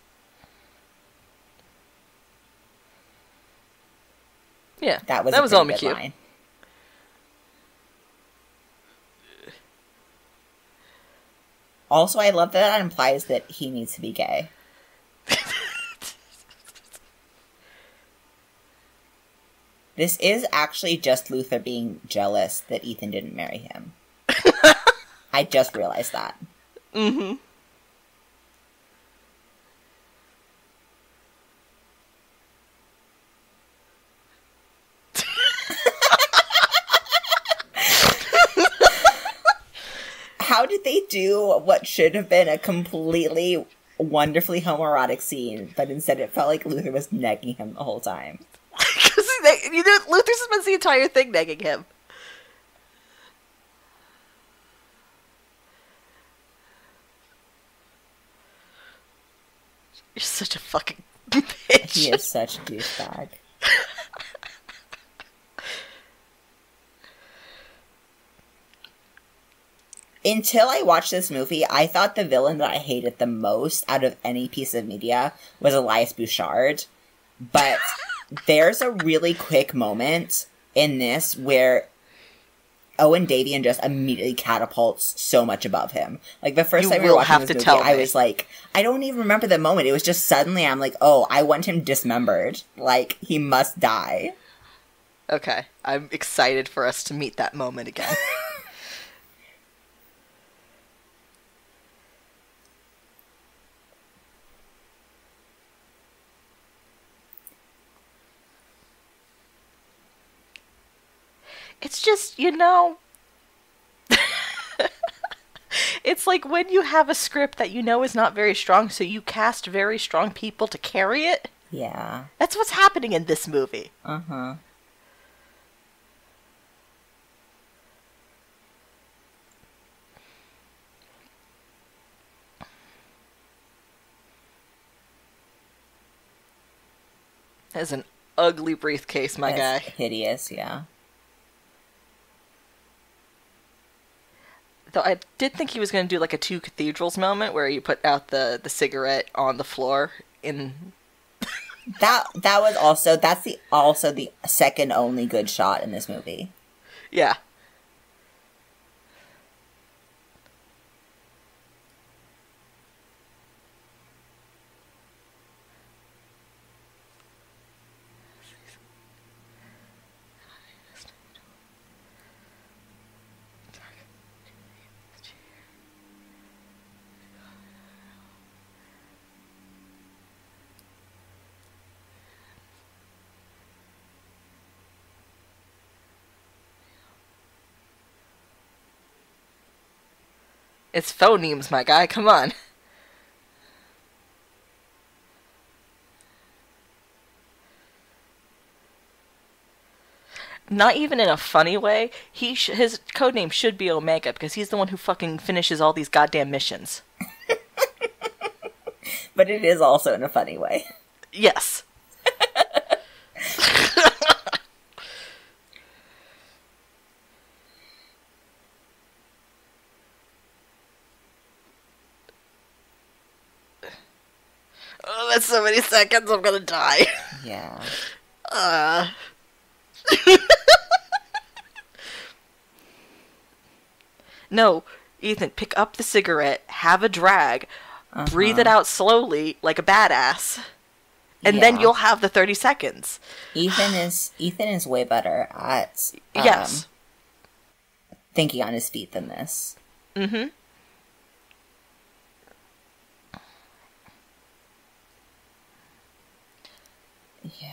Yeah, that was all cute. Line. Also, I love that implies that he needs to be gay. This is actually just Luther being jealous that Ethan didn't marry him. I just realized that. Mm-hmm. How did they do what should have been a completely wonderfully homoerotic scene, but instead it felt like Luther was negging him the whole time? Because Luther spends the entire thing negging him. You're such a fucking bitch. He is such a douchebag. Until I watched this movie, I thought the villain that I hated the most out of any piece of media was Elias Bouchard. But there's a really quick moment in this where Owen Davian just immediately catapults so much above him. Like, the first time we were watching this movie, I was like, I don't even remember the moment. It was just suddenly I'm like, oh, I want him dismembered. Like, he must die. Okay. I'm excited for us to meet that moment again. It's just, it's like when you have a script that you know is not very strong, so you cast very strong people to carry it. Yeah. That's what's happening in this movie. Uh-huh. That is an ugly briefcase, my guy. Hideous, yeah. Though I did think he was going to do like a Two Cathedrals moment where you put out the cigarette on the floor in... That was also... That's also the second only good shot in this movie. Yeah. It's phonemes, my guy. Come on. Not even in a funny way. His codename should be Omega because he's the one who fucking finishes all these goddamn missions. But it is also in a funny way. Yes. Oh, that's so many seconds. I'm gonna die. Yeah. No, Ethan, pick up the cigarette, have a drag, breathe it out slowly like a badass, and then you'll have the 30 seconds. Ethan is way better at yes, thinking on his feet than this. Mm-hmm. Yeah.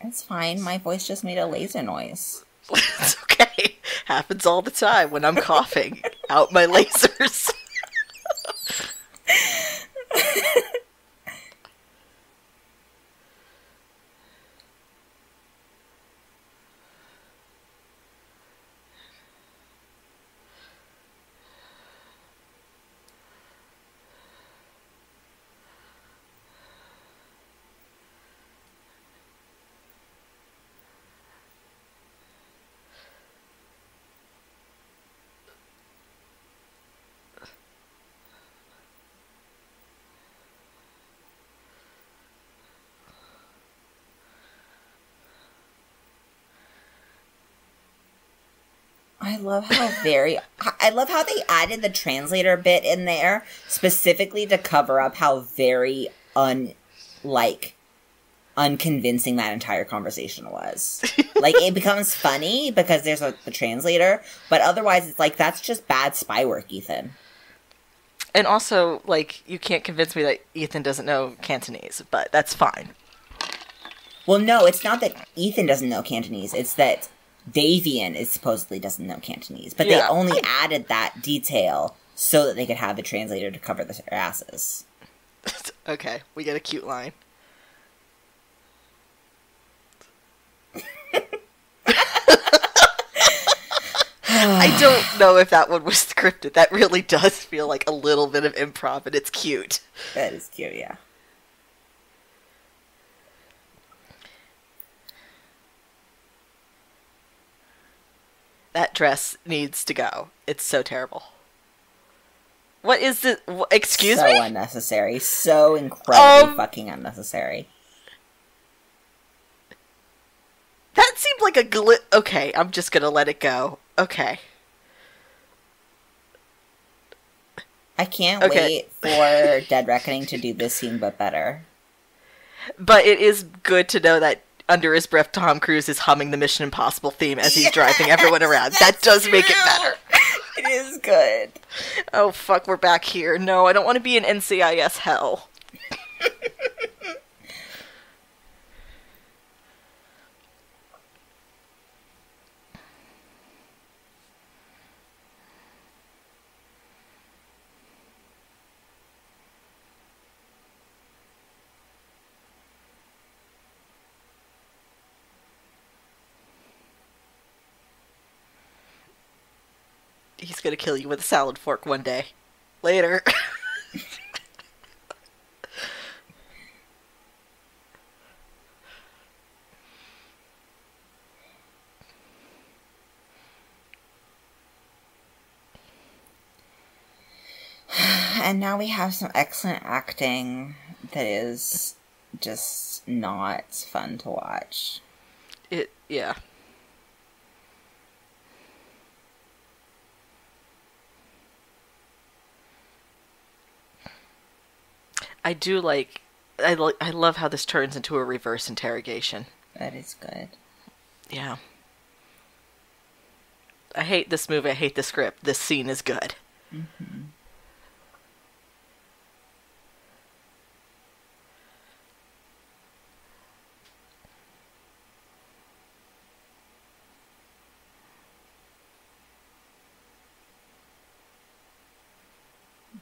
It's fine. My voice just made a laser noise. It's okay. Happens all the time when I'm coughing out my lasers. I love how they added the translator bit in there specifically to cover up how very unconvincing that entire conversation was. Like, it becomes funny because there's the translator, but otherwise it's like, that's just bad spy work, Ethan. And also, like, you can't convince me that Ethan doesn't know Cantonese, but that's fine. Well, no, it's not that Ethan doesn't know Cantonese, it's that Davian supposedly doesn't know Cantonese, but they only added that detail so that they could have the translator to cover their asses. Okay, we get a cute line. I don't know if that one was scripted. That really does feel like a little bit of improv, and it's cute. That is cute, yeah. That dress needs to go. It's so terrible. What is this? Excuse me? So unnecessary. So incredibly fucking unnecessary. That seemed like a Okay, I'm just gonna let it go. Okay. I can't wait for Dead Reckoning to do this scene, but better. But it is good to know that under his breath, Tom Cruise is humming the Mission Impossible theme as he's driving everyone around. That does make it better. It is good. Oh, fuck, we're back here. No, I don't want to be in NCIS hell. He's gonna kill you with a salad fork one day. Later. And now we have some excellent acting that is just not fun to watch. Yeah. I do like, I love how this turns into a reverse interrogation. That is good. Yeah. I hate this movie, I hate the script. This scene is good. Mm-hmm.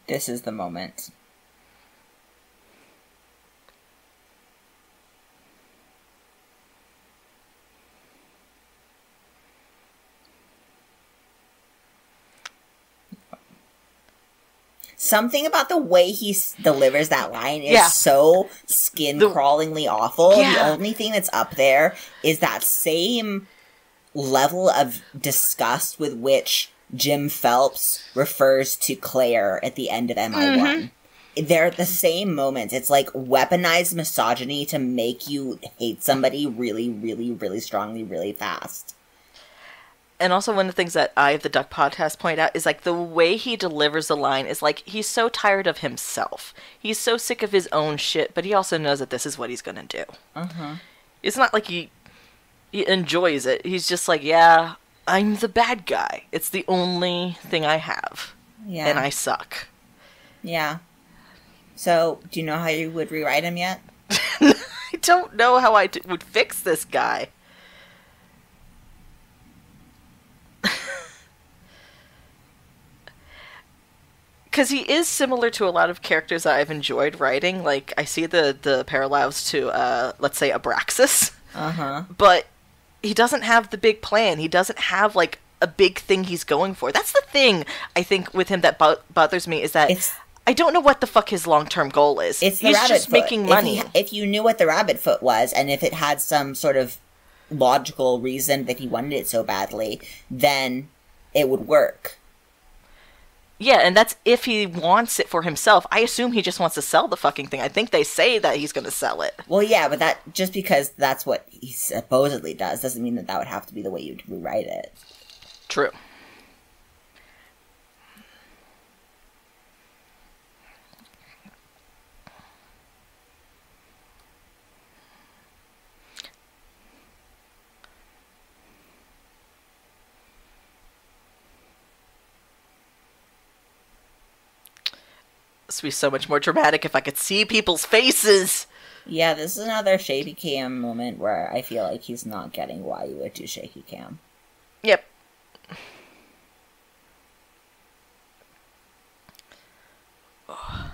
This is the moment. Something about the way he delivers that line is so skin-crawlingly awful. Yeah. The only thing that's up there is that same level of disgust with which Jim Phelps refers to Claire at the end of MI1. Mm-hmm. They're the same moments. It's like weaponized misogyny to make you hate somebody really, really, really strongly, really fast. And also one of the things that I, the Duck Podcast, point out is like the way he delivers the line is like he's so tired of himself. He's so sick of his own shit, but he also knows that this is what he's going to do. Uh-huh. It's not like he enjoys it. He's just like, yeah, I'm the bad guy. It's the only thing I have. Yeah. And I suck. Yeah. So, do you know how you would rewrite him yet? I don't know how I would fix this guy. Because he is similar to a lot of characters that I've enjoyed writing. Like, I see the parallels to, let's say, Abraxas. Uh-huh. But he doesn't have the big plan. He doesn't have, like, a big thing he's going for. That's the thing, I think, with him that bothers me, is that I don't know what the fuck his long-term goal is. It's the he's rabbit just foot. Making money. If you knew what the rabbit foot was, and if it had some sort of logical reason that he wanted it so badly, then it would work. Yeah, and that's if he wants it for himself. I assume he just wants to sell the fucking thing. I think they say that he's going to sell it. Well, yeah, but that just because that's what he supposedly does doesn't mean that would have to be the way you'd rewrite it. True. This would be so much more dramatic if I could see people's faces. Yeah, this is another shaky cam moment where I feel like he's not getting why you would do shaky cam. Yep. Oh.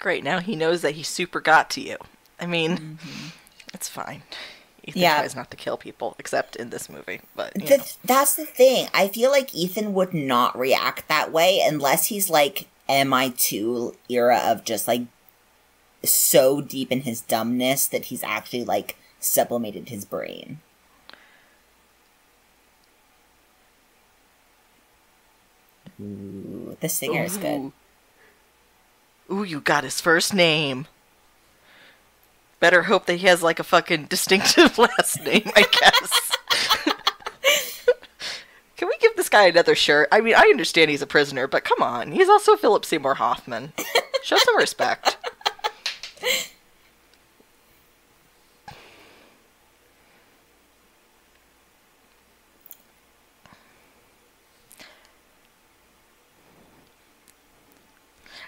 Great, now he knows that he super got to you. I mean, it's fine. Ethan tries not to kill people, except in this movie. But that's the thing. I feel like Ethan would not react that way unless he's like MI2 era of just like so deep in his dumbness that he's actually like sublimated his brain. Ooh, the singer is good. Ooh, you got his first name. Better hope that he has, like, a fucking distinctive last name, I guess. Can we give this guy another shirt? I mean, I understand he's a prisoner, but come on. He's also Philip Seymour Hoffman. Show some respect.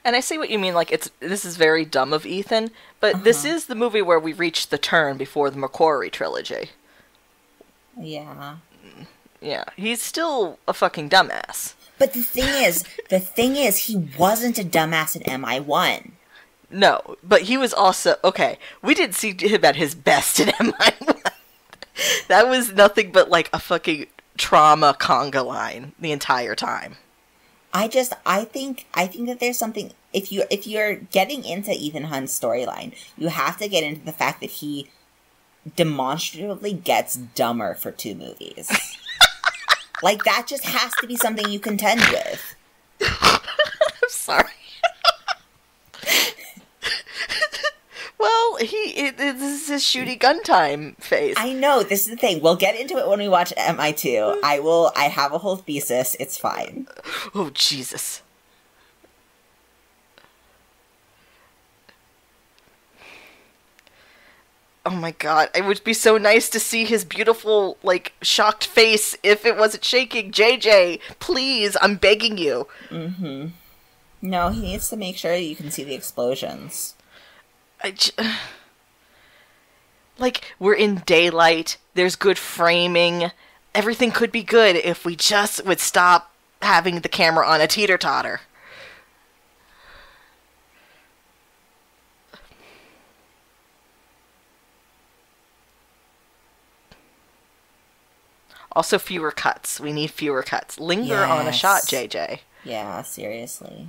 And I see what you mean, like, this is very dumb of Ethan, but this is the movie where we reach the turn before the McQuarrie trilogy. Yeah. Yeah, he's still a fucking dumbass. But the thing is, he wasn't a dumbass in MI1. No, but he was also... Okay, we didn't see him at his best in MI1. That was nothing but like a fucking trauma conga line the entire time. I think that there's something... If you're getting into Ethan Hunt's storyline, you have to get into the fact that he demonstratively gets dumber for 2 movies. Like, that just has to be something you contend with. I'm sorry. Well, this is his shooty gun time phase. I know, this is the thing. We'll get into it when we watch MI2. I have a whole thesis. It's fine. Oh, Jesus. Oh my god, it would be so nice to see his beautiful, like, shocked face if it wasn't shaking. JJ, please, I'm begging you. Mm-hmm. No, he needs to make sure you can see the explosions. Like, we're in daylight, there's good framing, everything could be good if we just would stop having the camera on a teeter-totter. Also, fewer cuts. We need fewer cuts. Linger on a shot, JJ. Yeah, seriously.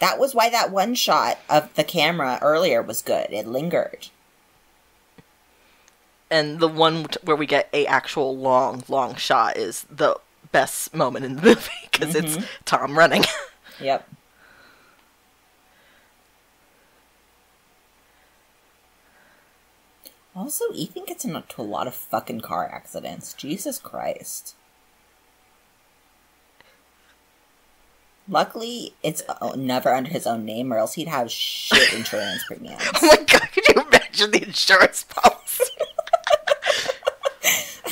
That was why that one shot of the camera earlier was good. It lingered. And the one where we get a actual long shot is the best moment in the movie, because it's Tom running. Yep. Also, Ethan gets into a lot of fucking car accidents. Jesus Christ. Luckily, it's never under his own name, or else he'd have shit insurance premiums. Oh my god, could you imagine the insurance policy?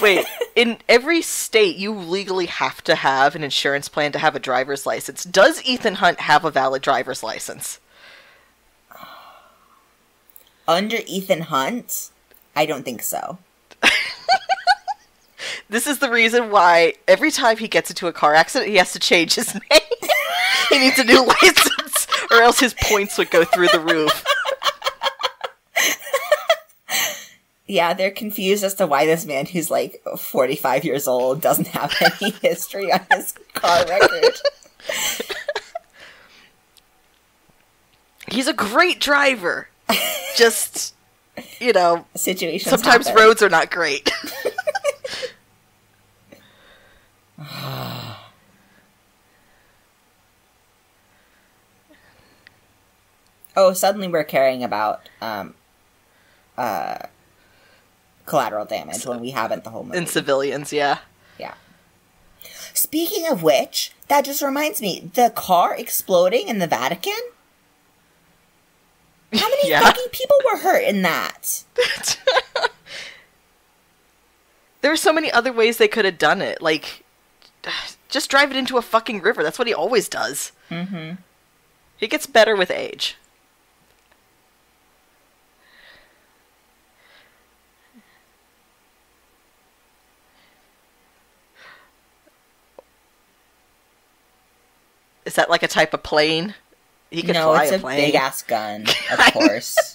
Wait, in every state, you legally have to have an insurance plan to have a driver's license. Does Ethan Hunt have a valid driver's license? Under Ethan Hunt? I don't think so. This is the reason why every time he gets into a car accident, he has to change his name. He needs a new license, or else his points would go through the roof. Yeah, they're confused as to why this man who's like 45 years old doesn't have any history on his car record. He's a great driver. Just, you know, situations sometimes happen. roads are not great. Oh, suddenly we're caring about collateral damage when we haven't the whole movie. In civilians, yeah. Yeah. Speaking of which, that just reminds me, the car exploding in the Vatican? How many fucking people were hurt in that? There are so many other ways they could have done it. Like, just drive it into a fucking river. That's what he always does. Mm-hmm. He gets better with age. Is that like a type of plane? He could fly a plane. No, it's a big-ass gun, of course.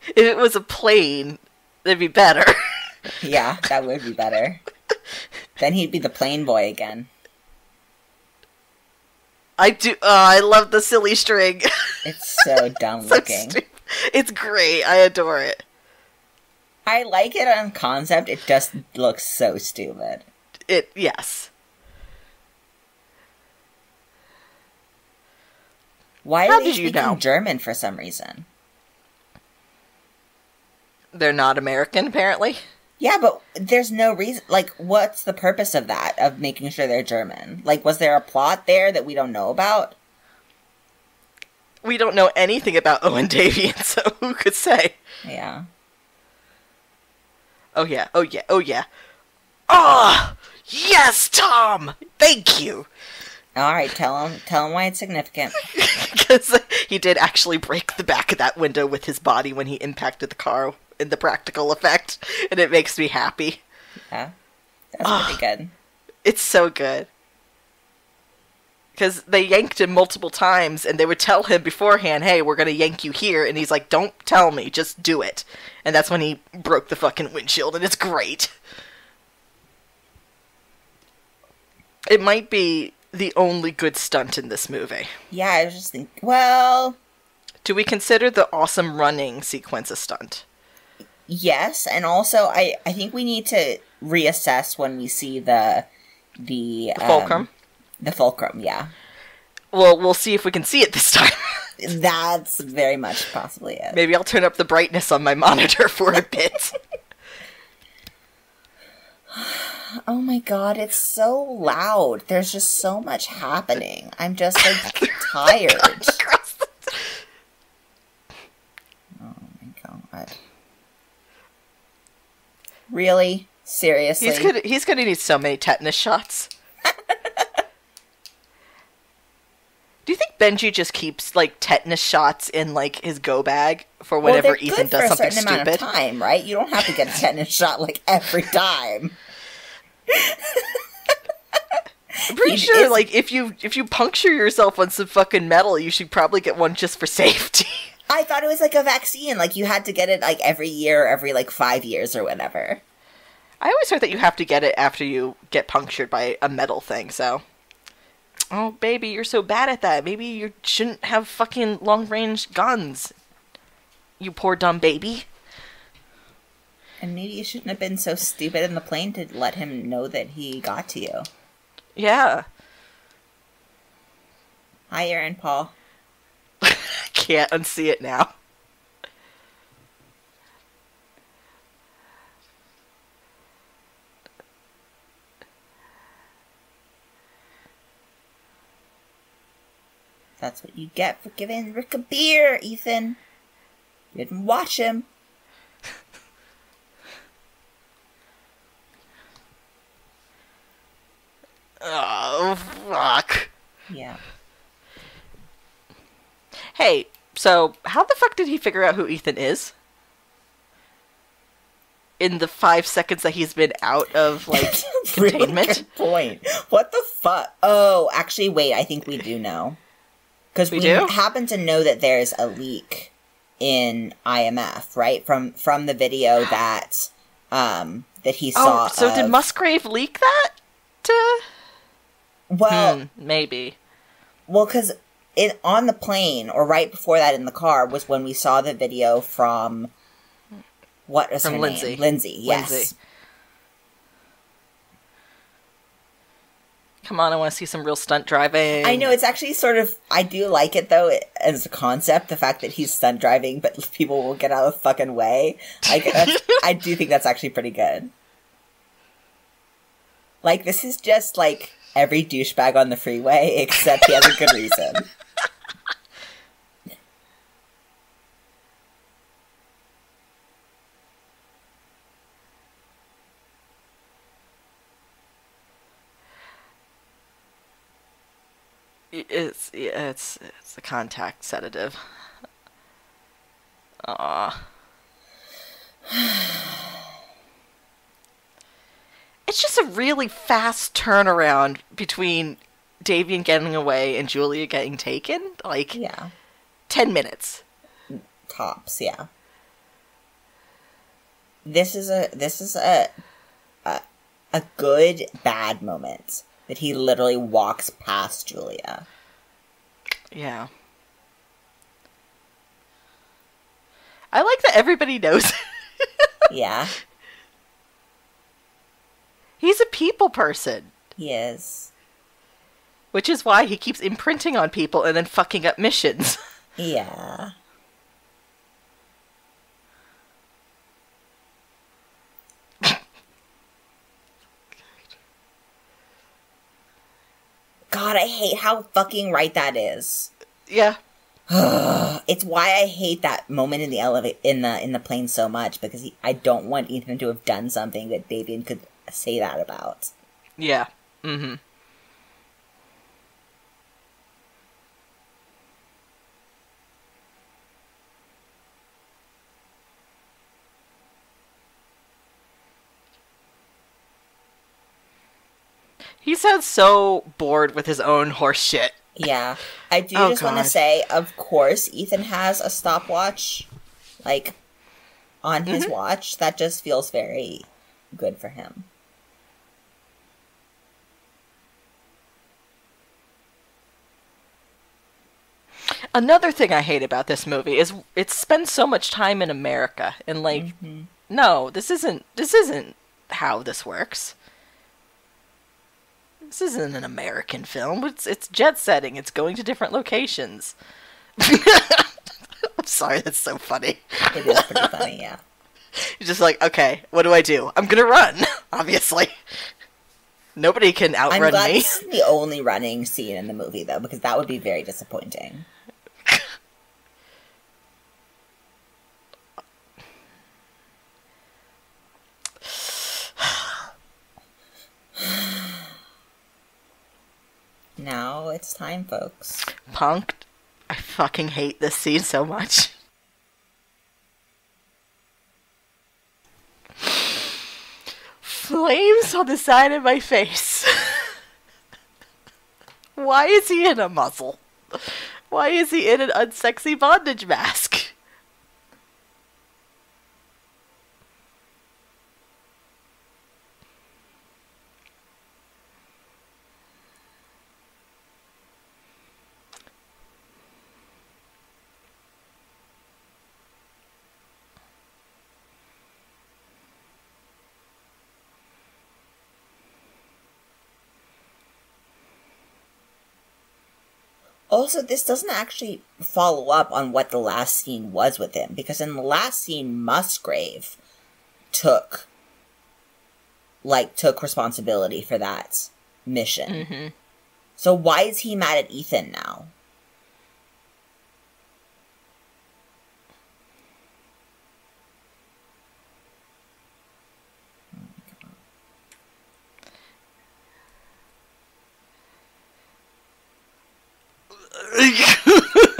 If it was a plane, it'd be better. Yeah, that would be better. Then he'd be the plane boy again. I do. I love the silly string. It's so dumb looking. It's great. I adore it. I like it on concept. It just looks so stupid. Yes. Why are they speaking German for some reason? They're not American, apparently. Yeah, but there's no reason. Like, what's the purpose of that? Of making sure they're German? Like, was there a plot there that we don't know about? We don't know anything about Owen Davian, so who could say? Yeah. Oh yeah, oh yeah, oh yeah. Ah! Oh, yes, Tom! Thank you! Alright, tell him why it's significant. Because he did actually break the back of that window with his body when he impacted the car in the practical effect, and it makes me happy. Yeah, that's pretty good. It's so good. Because they yanked him multiple times, and they would tell him beforehand, hey, we're going to yank you here. And he's like, don't tell me, just do it. And that's when he broke the fucking windshield, and it's great. It might be the only good stunt in this movie. Yeah, I was just thinking, well... Do we consider the awesome running sequence a stunt? Yes, and also I think we need to reassess when we see the fulcrum? The fulcrum, yeah. Well, we'll see if we can see it this time. That's very much possibly it. Maybe I'll turn up the brightness on my monitor for a bit. Oh my god, it's so loud. There's just so much happening. I'm just, like, tired. Oh my god. Really? Seriously? He's gonna need so many tetanus shots. Do you think Benji just keeps, like, tetanus shots in, like, his go bag for whenever Ethan does something stupid? Amount of time, right? You don't have to get a tetanus shot, like, every time. I'm pretty sure, like, if you puncture yourself on some fucking metal, you should probably get one just for safety. I thought it was like a vaccine. Like, you had to get it, like, every year, every, like, 5 years or whatever. I always heard that you have to get it after you get punctured by a metal thing, so... Oh, baby, you're so bad at that. Maybe you shouldn't have fucking long-range guns. You poor dumb baby. And maybe you shouldn't have been so stupid in the plane to let him know that he got to you. Yeah. Hi, Aaron Paul. I can't unsee it now. That's what you get for giving Rick a beer, Ethan. You didn't watch him. Oh, fuck. Yeah. Hey, so how the fuck did he figure out who Ethan is? In the 5 seconds that he's been out of, like, containment? Really good point. What the fuck? Oh, actually, wait, I think we do know. Because we happen to know that there's a leak in IMF, right? From the video that he saw. Oh, so did Musgrave leak that to? Well, maybe. Well, because on the plane or right before that in the car was when we saw the video from what was her Lindsay. name? Lindsay. Yes. Lindsay. Come on, I want to see some real stunt driving. I know, it's actually sort of... I do like it, though, as a concept, the fact that he's stunt driving, but people will get out of the fucking way. Like, I do think that's actually pretty good. Like, this is just, like, every douchebag on the freeway, except he has a good reason. It's a contact sedative. Aw. It's just a really fast turnaround between Davian getting away and Julia getting taken. Like, yeah, 10 minutes. Tops, yeah. This is a good bad moment. That he literally walks past Julia. Yeah. I like that everybody knows. Yeah. He's a people person. He is. Which is why he keeps imprinting on people and then fucking up missions. Yeah. God, I hate how fucking right that is. Yeah. It's why I hate that moment in the in the plane so much, because I don't want Ethan to have done something that Davian could say that about. Yeah. Mm-hmm. He sounds so bored with his own horse shit. Yeah. I do just want to say, of course, Ethan has a stopwatch, like, on his watch. That just feels very good for him. Another thing I hate about this movie is it spends so much time in America, and like, no, this isn't how this works. This isn't an American film. It's jet setting. It's going to different locations. I'm sorry, that's so funny. It is pretty funny, yeah. You're just like, okay, what do? I'm gonna run, obviously. Nobody can outrun me. I'm glad this is the only running scene in the movie, though, because that would be very disappointing. Now it's time, folks. Punct. I fucking hate this scene so much. Flames on the side of my face. Why is he in a muzzle? Why is he in an unsexy bondage mask? Also, this doesn't actually follow up on what the last scene was with him, because in the last scene, Musgrave took responsibility for that mission. So why is he mad at Ethan now?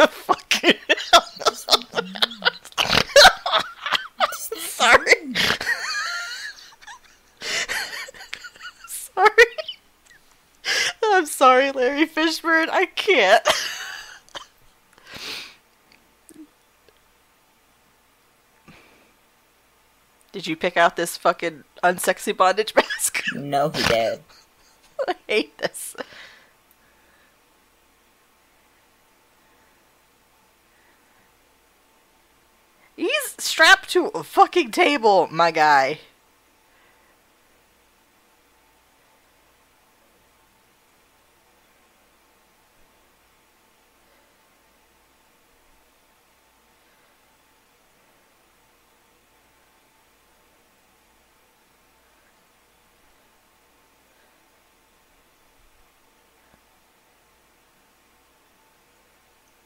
Fucking sorry. Sorry. I'm sorry, Larry Fishburne. I can't. Did you pick out this fucking unsexy bondage mask? No, he did. I hate this. He's strapped to a fucking table, my guy.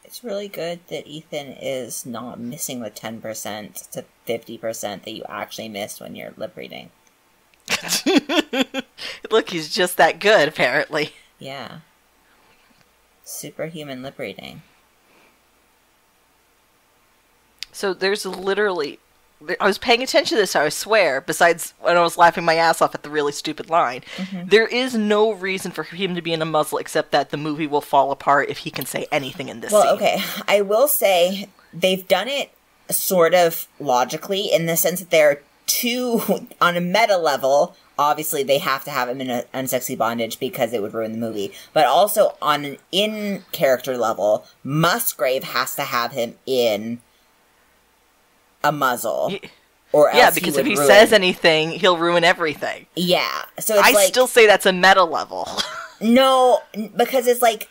It's really good that Ethan is not missing the 10% to 50% that you actually missed when you're lip reading. Look, he's just that good, apparently. Yeah. Superhuman lip reading. So there's literally... I was paying attention to this, I swear, besides when I was laughing my ass off at the really stupid line. There is no reason for him to be in a muzzle except that the movie will fall apart if he can say anything in this scene. Well, okay, I will say they've done it sort of logically in the sense that there are two, on a meta level, obviously they have to have him in an unsexy bondage because it would ruin the movie, but also on an in-character level, Musgrave has to have him in a muzzle, or else because if he says anything, he'll ruin everything. Yeah, so it's I still say that's a meta level. No, because it's like.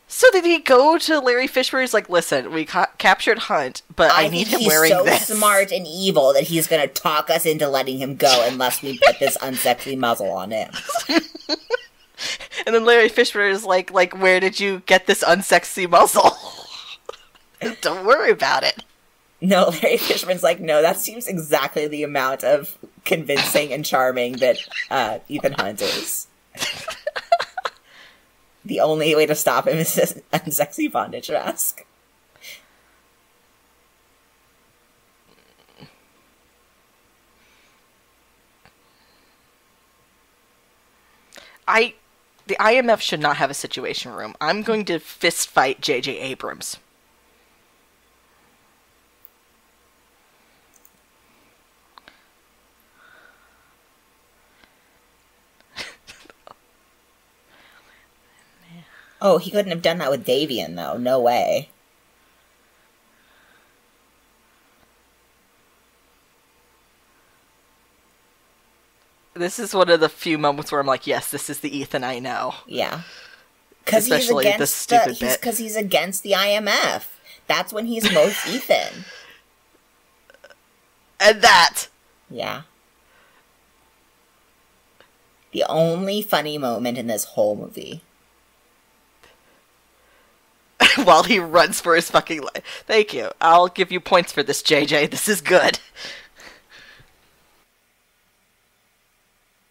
So did he go to Larry Fishburne? He's like, "Listen, we captured Hunt, but I need him wearing this." He's so smart and evil that he's going to talk us into letting him go unless we put this unsexy muzzle on him. And then Larry Fishburne is like, "Where did you get this unsexy muzzle?" Don't worry about it. No, Larry Fishburne's like, no, that seems exactly the amount of convincing and charming that Ethan Hunt is. The only way to stop him is this unsexy bondage mask. The IMF should not have a situation room. I'm going to fist fight JJ Abrams. Oh, he couldn't have done that with Davian, though. No way. This is one of the few moments where I'm like, yes, this is the Ethan I know. Yeah. Because he's against because he's against the IMF. That's when he's most Ethan. And that. Yeah. The only funny moment in this whole movie. While he runs for his fucking life. Thank you. I'll give you points for this, JJ. This is good.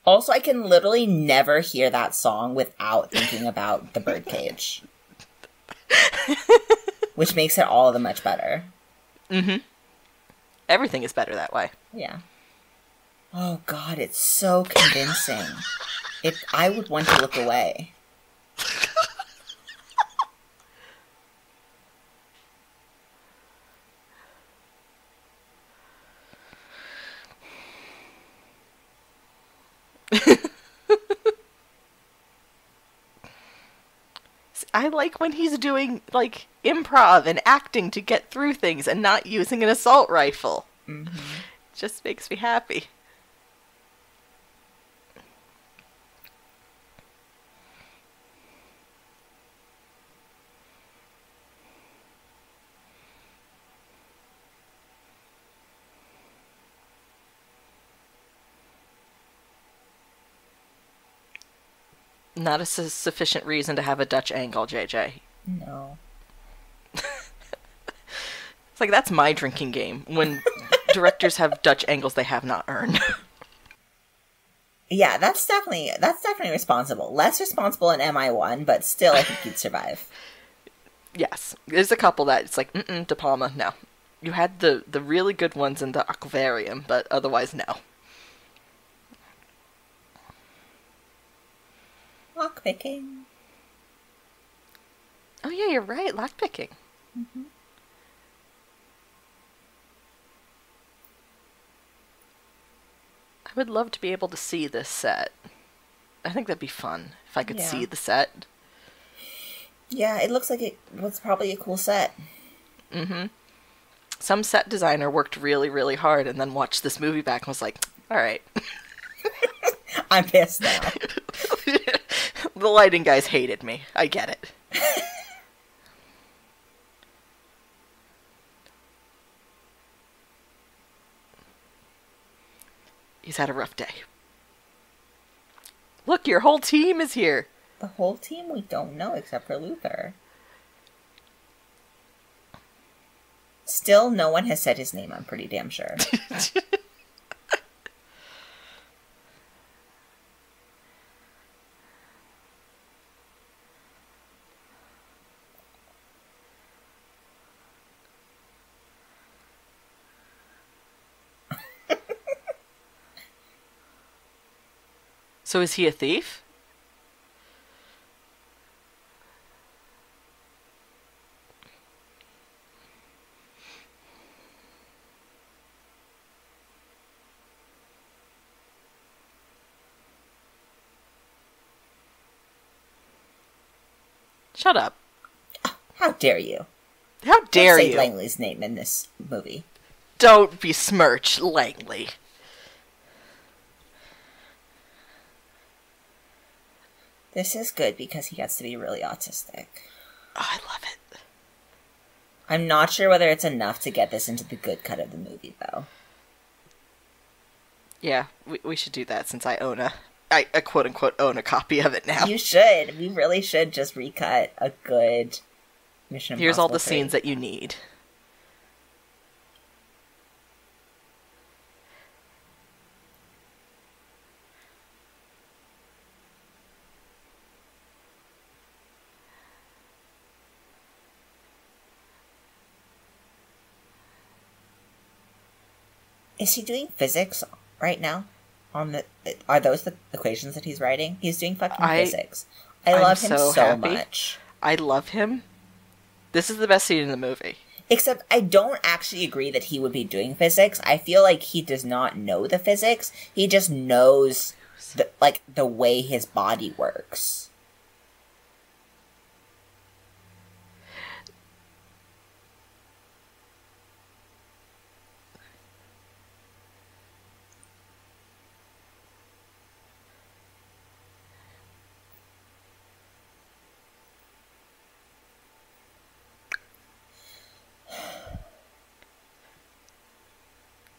Also, I can literally never hear that song without thinking about the birdcage. Which makes it all the much better. Mm-hmm. Everything is better that way. Yeah. Oh god, it's so convincing. I would want to look away. I like when he's doing, like, improv and acting to get through things and not using an assault rifle. Mm-hmm. It just makes me happy. Not a sufficient reason to have a Dutch angle, JJ. No. It's like, that's my drinking game. When directors have Dutch angles they have not earned. Yeah, that's definitely responsible. Less responsible in MI1, but still I think you'd survive. Yes. There's a couple that it's like, De Palma, no. You had the really good ones in the aquarium, but otherwise, no. Lockpicking. Oh yeah, you're right. Lockpicking. Mm-hmm. I would love to be able to see this set. I think that'd be fun if I could see the set. Yeah, it looks like it was probably a cool set. Mm-hmm. Some set designer worked really, really hard and then watched this movie back and was like, all right. I'm pissed now. The lighting guys hated me. I get it. He's had a rough day. Look, your whole team is here. The whole team we don't know except for Luther. Still, no one has said his name, I'm pretty damn sure. So is he a thief? Shut up. How dare you? How dare Don't say you? Langley's name in this movie. Don't besmirch Langley. This is good because he gets to be really autistic. Oh, I love it. I'm not sure whether it's enough to get this into the good cut of the movie, though. Yeah, we should do that since I quote-unquote own a copy of it now. You should. We really should just recut a good Mission Impossible. Here's all the 3. scenes that you need. Is he doing physics right now? on the... Are those the equations that he's writing? He's doing fucking physics. I'm love him so so happy. much. I love him. This is the best scene in the movie. Except I don't actually agree that he would be doing physics. I feel like he does not know the physics. He just knows, the way his body works.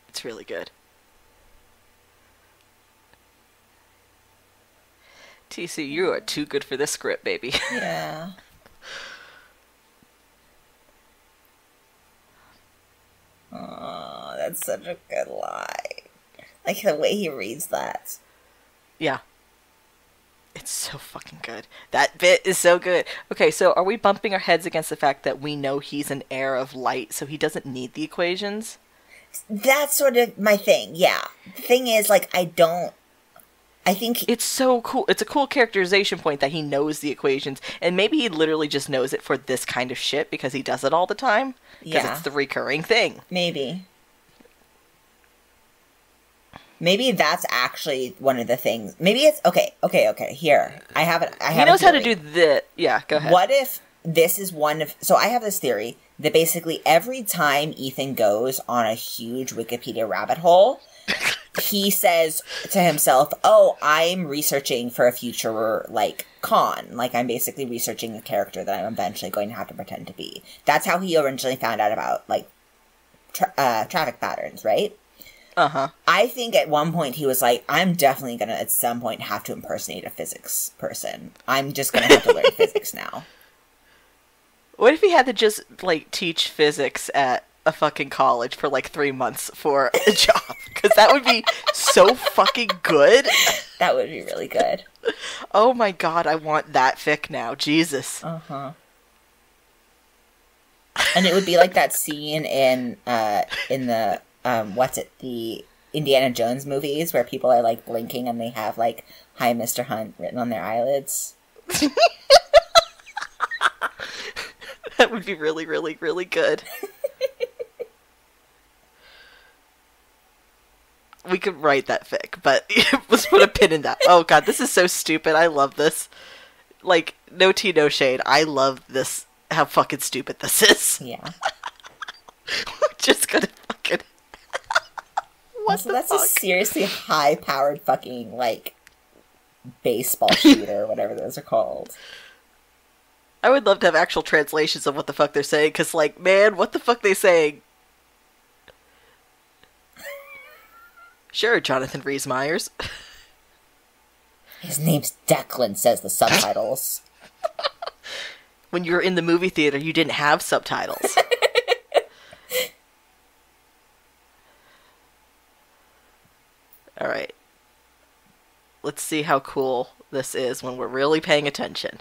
It's really good. TC, you are too good for this script, baby. Yeah. Oh, that's such a good line. Like, the way he reads that. Yeah. It's so fucking good. That bit is so good. Okay, so are we bumping our heads against the fact that we know he's an heir of light, so he doesn't need the equations? That's sort of my thing, yeah. The thing is, like, I think... It's so cool. It's a cool characterization point that he knows the equations, and maybe he literally just knows it for this kind of shit because he does it all the time. Because it's the recurring thing. Maybe that's actually one of the things. Maybe it's... Okay, here. I have it. He knows how to do the... Yeah, go ahead. What if this is one of... So I have this theory that basically every time Ethan goes on a huge Wikipedia rabbit hole, he says to himself, oh, I'm researching for a future, like, con. Like, I'm basically researching a character that I'm eventually going to have to pretend to be. That's how he originally found out about, like, traffic patterns, right? Uh-huh. I think at one point he was like, I'm definitely going to, at some point, have to impersonate a physics person. I'm just going to have to learn physics now. What if he had to just, like, teach physics at a fucking college for, like, 3 months for a job? Because that would be so fucking good. That would be really good. Oh my god, I want that fic now. Jesus. Uh-huh. And it would be like that scene in the, the Indiana Jones movies where people are, like, blinking and they have, like, Hi, Mr. Hunt written on their eyelids. That would be really, really, really good. We could write that fic, but let's put a pin in that. Oh god, this is so stupid. I love this. Like, no tea, no shade. I love this, how fucking stupid this is. Yeah. We're just gonna fucking... Also, that's a seriously high-powered fucking, like, baseball shooter, whatever those are called. I would love to have actual translations of what the fuck they're saying, because, like, man, what the fuck they saying? Sure, Jonathan Rhys Myers. His name's Declan, says the subtitles. When you were in the movie theater, you didn't have subtitles. Alright. Let's see how cool this is when we're really paying attention.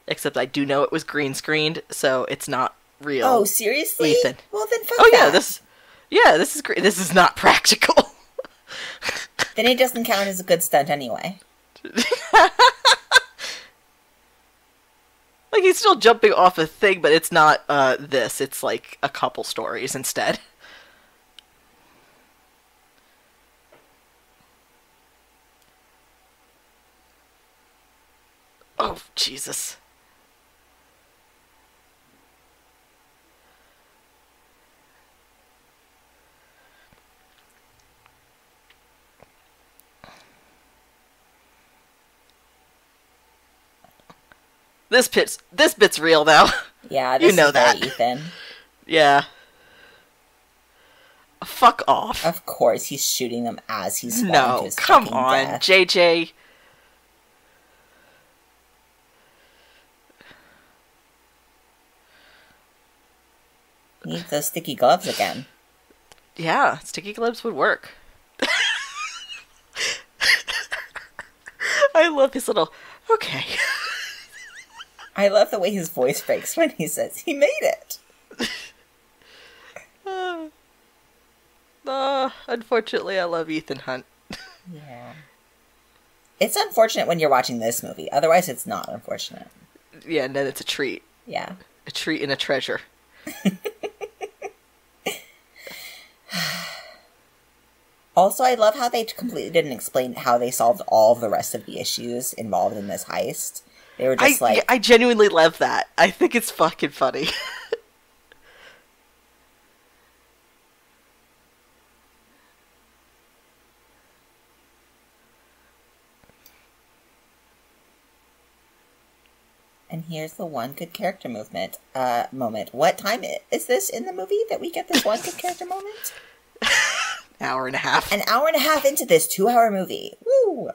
Except I do know it was green screened, so it's not real. Oh, seriously? Ethan. Well, then fuck yeah, that. this is great. This is not practical. Then it doesn't count as a good stunt anyway. Like, he's still jumping off a thing, but it's not this. It's like a couple stories instead. Oh, Jesus. This bit's real now. Yeah, this you know is very that. Ethan. Yeah. Fuck off. Of course, he's shooting them as he's falling to his come fucking on, death. JJ. Need those sticky gloves again. Yeah, sticky gloves would work. I love his little, okay. I love the way his voice breaks when he says he made it. Unfortunately, I love Ethan Hunt. Yeah. It's unfortunate when you're watching this movie. Otherwise, it's not unfortunate. Yeah, and then it's a treat. Yeah. A treat and a treasure. Also, I love how they completely didn't explain how they solved all of the rest of the issues involved in this heist. They were just I genuinely love that. I think it's fucking funny. And here's the one good character moment. What time is this in the movie that we get this one good character moment? Hour and a half. An hour and a half into this 2-hour movie. Woo!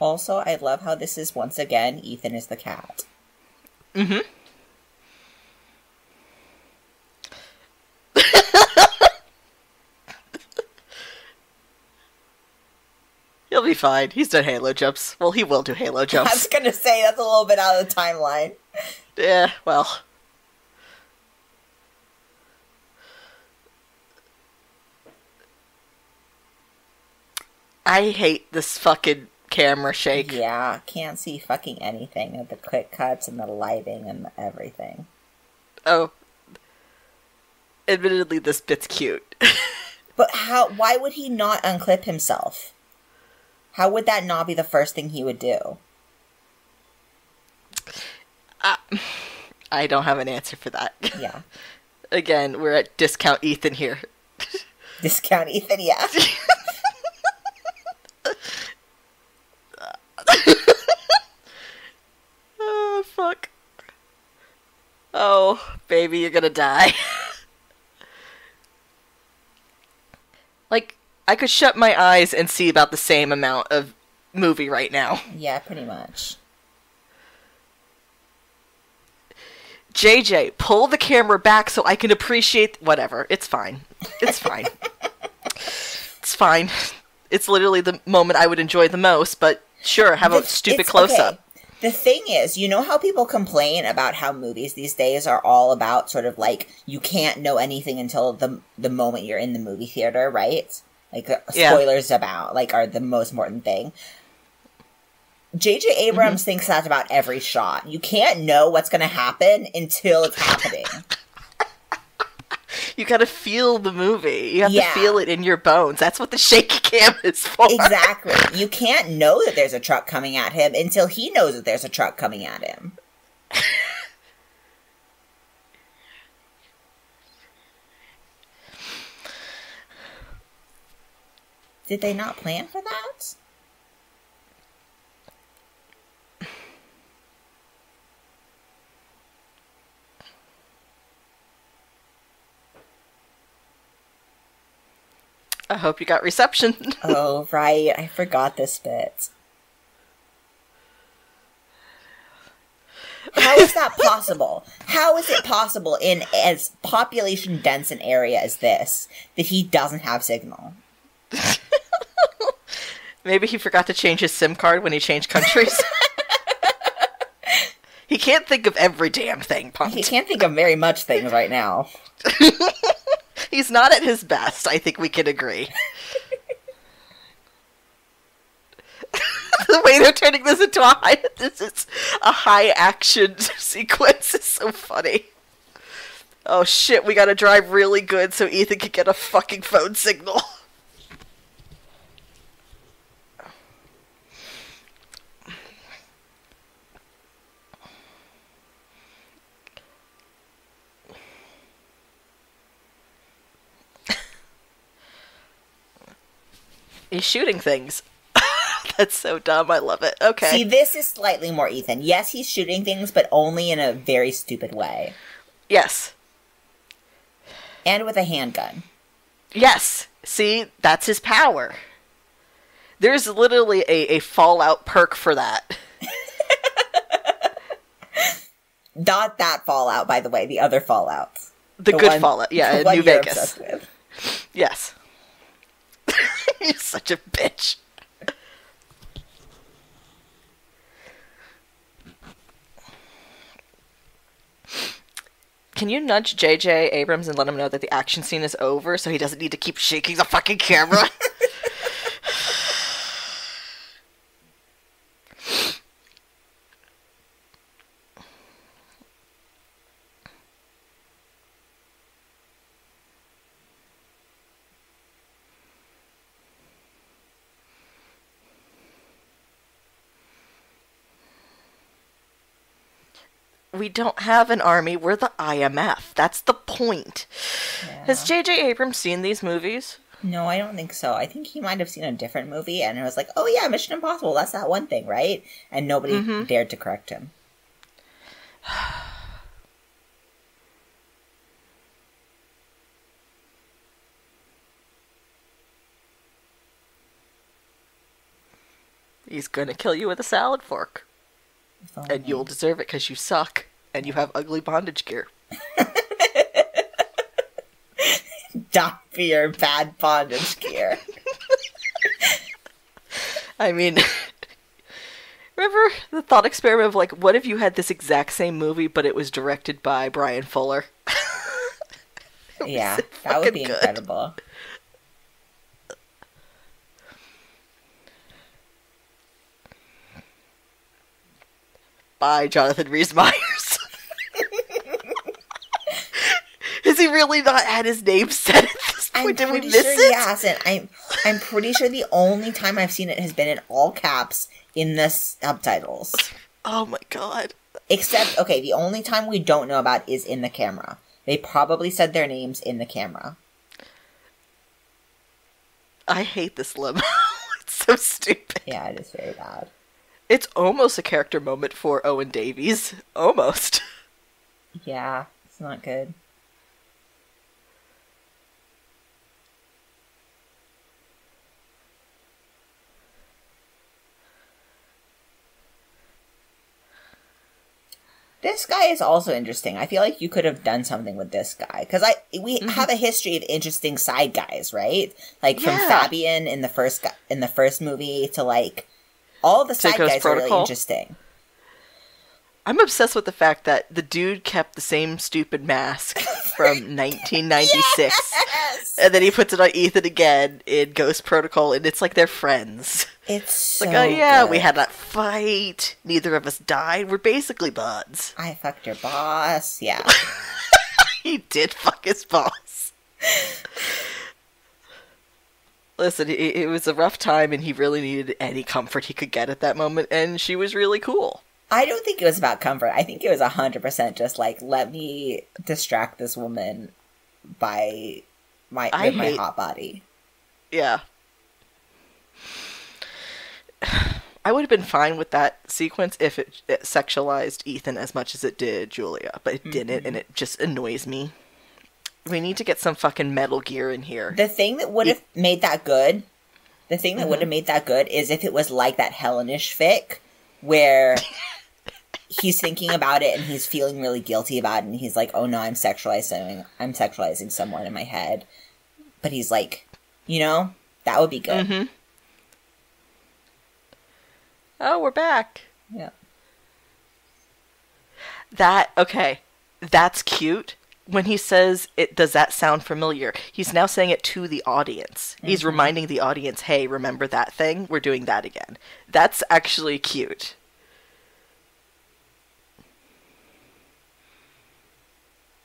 Also, I love how this is, once again, Ethan is the cat. Mm-hmm. He'll be fine. He's done Halo jumps. Well, he will do Halo jumps. I was gonna say, that's a little bit out of the timeline. Yeah, well. I hate this fucking camera shake. Yeah, can't see fucking anything of the quick cuts and the lighting and everything. Oh. Admittedly, this bit's cute. But why would he not unclip himself? How would that not be the first thing he would do? I don't have an answer for that. Yeah. Again, we're at Discount Ethan here. Discount Ethan, yeah. Oh, fuck. Oh, baby, you're gonna die. Like, I could shut my eyes and see about the same amount of movie right now. Yeah, pretty much. JJ, pull the camera back so I can appreciate... Whatever, it's fine. It's fine. It's fine. It's literally the moment I would enjoy the most, but sure, have a stupid close-up. Okay. The thing is, you know how people complain about how movies these days are all about sort of like, you can't know anything until the moment you're in the movie theater, right? Like, spoilers are the most important thing. JJ Abrams thinks that's about every shot. You can't know what's going to happen until it's happening. You gotta feel the movie. You have to feel it in your bones. That's what the shaky cam is for. Exactly. You can't know that there's a truck coming at him until he knows that there's a truck coming at him. Did they not plan for that? I hope you got reception. Oh, right. I forgot this bit. How is that possible? How is it possible in as population dense an area as this that he doesn't have signal? Maybe he forgot to change his SIM card when he changed countries. He can't think of every damn thing, Punct. He can't think of very much things right now. He's not at his best, I think we can agree. The way they're turning this into a high action sequence is so funny. Oh shit, we gotta drive really good so Ethan can get a fucking phone signal. He's shooting things. That's so dumb. I love it. Okay. See, this is slightly more Ethan. Yes, he's shooting things, but only in a very stupid way. Yes. And with a handgun. Yes. See, that's his power. There's literally a Fallout perk for that. Not that Fallout, by the way. The other Fallout. The good Fallout. Yeah, the one New you're Vegas. obsessed with. Yes. You're such a bitch. Can you nudge JJ Abrams and let him know that the action scene is over so he doesn't need to keep shaking the fucking camera? We don't have an army. We're the IMF. That's the point. Yeah. Has JJ Abrams seen these movies? No, I don't think so. I think he might have seen a different movie and it was like, oh yeah, Mission Impossible, that's that one thing, right? And nobody dared to correct him. He's gonna kill you with a salad fork. And you'll deserve it because you suck. And you have ugly bondage gear. Dock for your bad bondage gear. I mean, remember the thought experiment of like, what if you had this exact same movie, but it was directed by Brian Fuller? Yeah, that would be incredible. By Jonathan Rhys Meyers. Has he really not had his name said at this point? Did we miss it? He hasn't. I'm pretty sure the only time I've seen it has been in all caps in the subtitles. Oh my god. Except, okay, the only time we don't know about is in the camera. They probably said their names in the camera. I hate this limo. It's so stupid. Yeah, it is very bad. It's almost a character moment for Owen Davies. Almost. Yeah, it's not good. This guy is also interesting. I feel like you could have done something with this guy because we have a history of interesting side guys, right? Like from Fabian in the first movie to like all the side guys are really interesting. I'm obsessed with the fact that the dude kept the same stupid mask from 1996, Yes! And then he puts it on Ethan again in Ghost Protocol, and it's like they're friends. It's so like, oh yeah, good. we had that fight. Neither of us died. We're basically buds. I fucked your boss. Yeah. He did fuck his boss. Listen, it was a rough time, and he really needed any comfort he could get at that moment, and she was really cool. I don't think it was about comfort. I think it was 100% just like, let me distract this woman by my hot body. Yeah. I would have been fine with that sequence if it sexualized Ethan as much as it did Julia, but it didn't, and it just annoys me. We need to get some fucking Metal Gear in here. The thing that would have made that good, is if it was like that Hellenish fic, where he's thinking about it and he's feeling really guilty about it, and he's like, oh no, I'm sexualizing someone in my head. But he's like, that would be good. Mm-hmm. Oh, we're back. Yeah. That's cute. When he says, does that sound familiar? He's now saying it to the audience. Mm-hmm. He's reminding the audience, hey, remember that thing? We're doing that again. That's actually cute.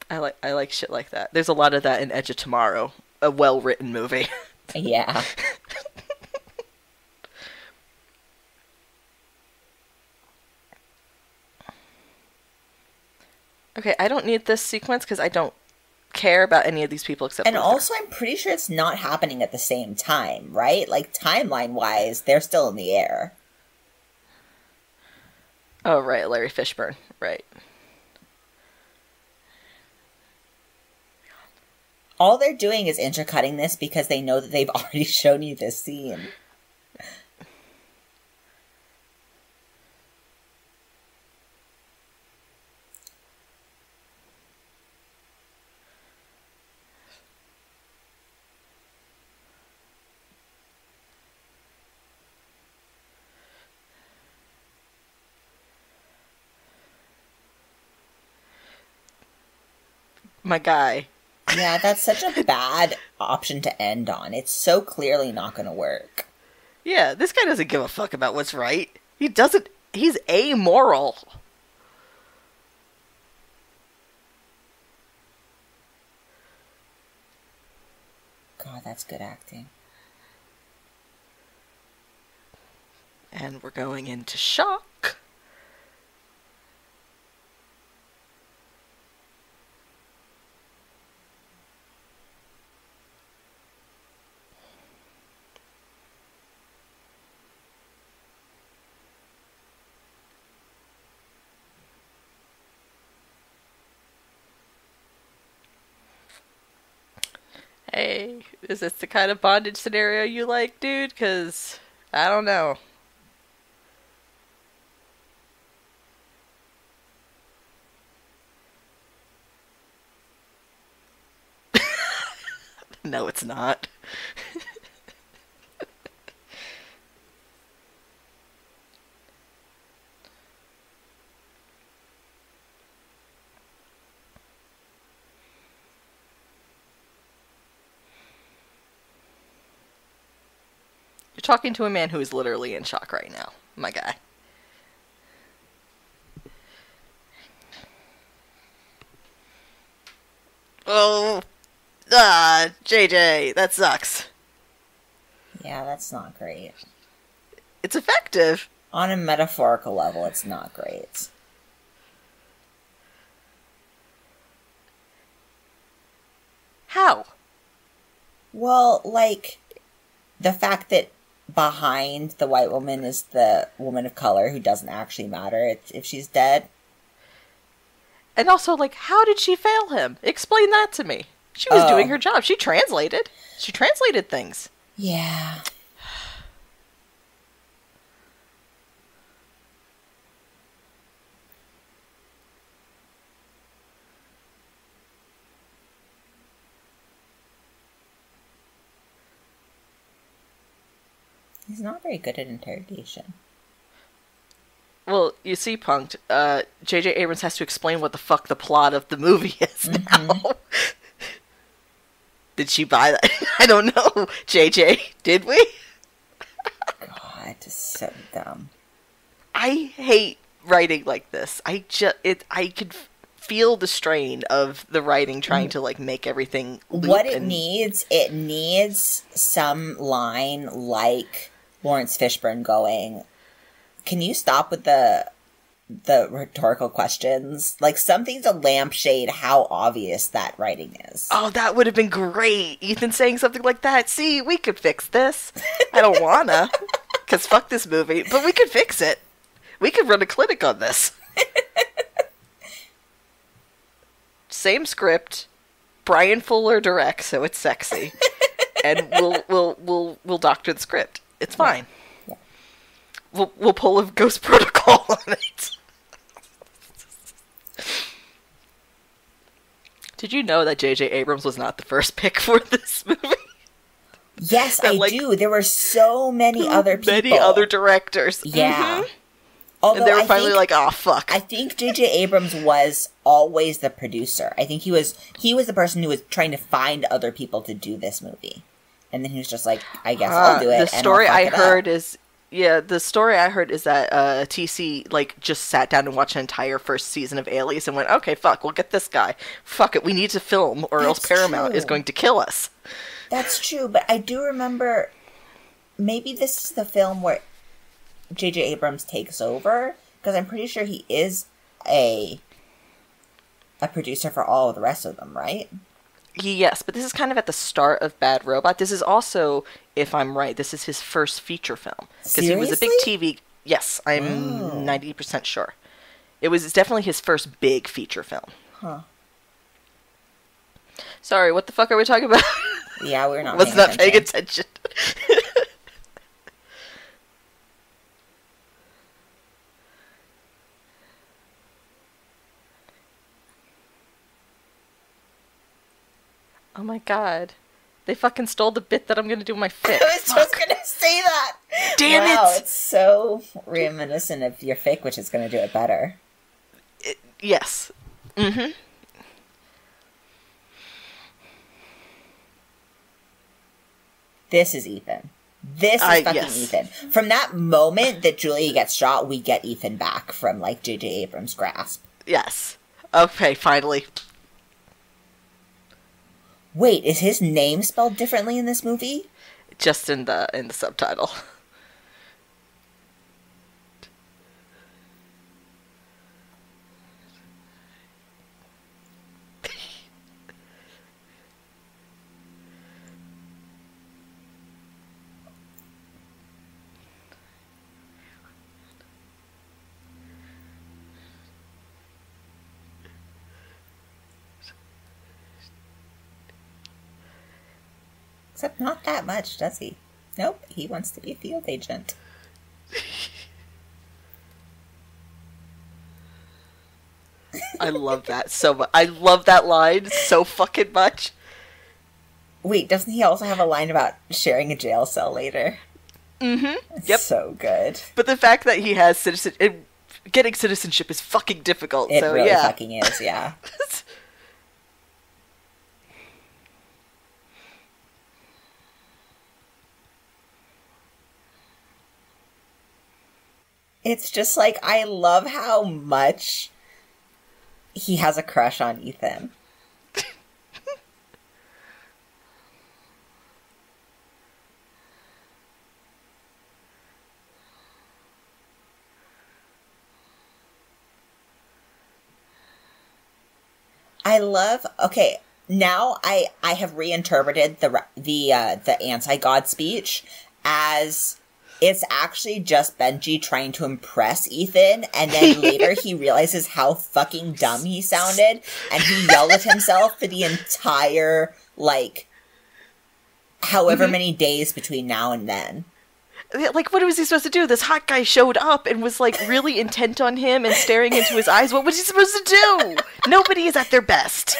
I like shit like that. There's a lot of that in Edge of Tomorrow, a well-written movie. Yeah. Okay, I don't need this sequence because I don't care about any of these people except And Luther. also, I'm pretty sure it's not happening at the same time, right? Like, timeline-wise, they're still in the air. Oh, right, Larry Fishburne. Right. All they're doing is intercutting this because they know that they've already shown you this scene. My guy. Yeah, that's such a bad option to end on. It's so clearly not going to work. Yeah, this guy doesn't give a fuck about what's right. He doesn't... He's amoral. God, that's good acting. And we're going into shock. Hey, is this the kind of bondage scenario you like, dude? Because, I don't know. No, it's not. You're talking to a man who is literally in shock right now, my guy. Oh, JJ, that sucks. Yeah, that's not great. It's effective. On a metaphorical level, it's not great. How? Well, like, the fact that behind the white woman is the woman of color who doesn't actually matter if she's dead. And also, like, how did she fail him? Explain that to me. She was doing her job. She translated. She translated things. Yeah. He's not very good at interrogation. Well, you see, Punct, JJ Abrams has to explain what the fuck the plot of the movie is now. Did she buy that? I don't know. JJ, did we? God, it's so dumb. I hate writing like this. I could feel the strain of the writing trying to, like, make everything loop. What it needs some line like Lawrence Fishburne going, "Can you stop with the rhetorical questions?" Like, something to lampshade how obvious that writing is. Oh, that would have been great. Ethan saying something like that. See, we could fix this. I don't wanna, because fuck this movie, but we could fix it. We could run a clinic on this. Same script. Brian Fuller directs, so it's sexy. And we'll doctor the script. It's fine. Yeah. We'll pull a Ghost Protocol on it. Did you know that JJ Abrams was not the first pick for this movie? Yes, I do. There were so many other people. Many other directors. Yeah. Mm-hmm. Although and they were finally like, oh, fuck. I think JJ Abrams was always the producer. I think he was the person who was trying to find other people to do this movie. And then he was just like, I guess I'll do it. The story I heard is... Yeah, the story I heard is that TC, like, just sat down and watched an entire first season of Alias and went, okay, fuck, we'll get this guy. Fuck it, we need to film, or else Paramount is going to kill us. That's true, but I do remember... Maybe this is the film where JJ Abrams takes over, because I'm pretty sure he is a producer for all of the rest of them, right? Yes, but this is kind of at the start of Bad Robot. This is also, if I'm right, this is his first feature film. Because he was a big TV... Yes, I'm 90% sure. It was definitely his first big feature film. Huh. Sorry, what the fuck are we talking about? Yeah, we're not paying attention. Oh my god. They fucking stole the bit that I'm gonna do with my fic. I was just gonna say that! Damn it! Wow, it's so reminiscent of your fic, which is gonna do it better. Yes. Mm-hmm. This is Ethan. This is fucking yes. Ethan. From that moment that Julia gets shot, we get Ethan back from, like, JJ Abrams' grasp. Yes. Okay, finally. Wait, is his name spelled differently in this movie? Just in the subtitle. Except not that much, does he? Nope, he wants to be a field agent. I love that so much. I love that line so fucking much. Wait, doesn't he also have a line about sharing a jail cell later? Mm-hmm. Yep. So good. But the fact that he has getting citizenship is fucking difficult. It so, really yeah. fucking is, yeah. It's just like, I love how much he has a crush on Ethan. I love, okay, now I have reinterpreted the anti-God speech as it's actually just Benji trying to impress Ethan, and then later he realizes how fucking dumb he sounded, and he yelled at himself for the entire, like, however many days between now and then. Like, what was he supposed to do? This hot guy showed up and was, like, really intent on him and staring into his eyes. What was he supposed to do? Nobody is at their best.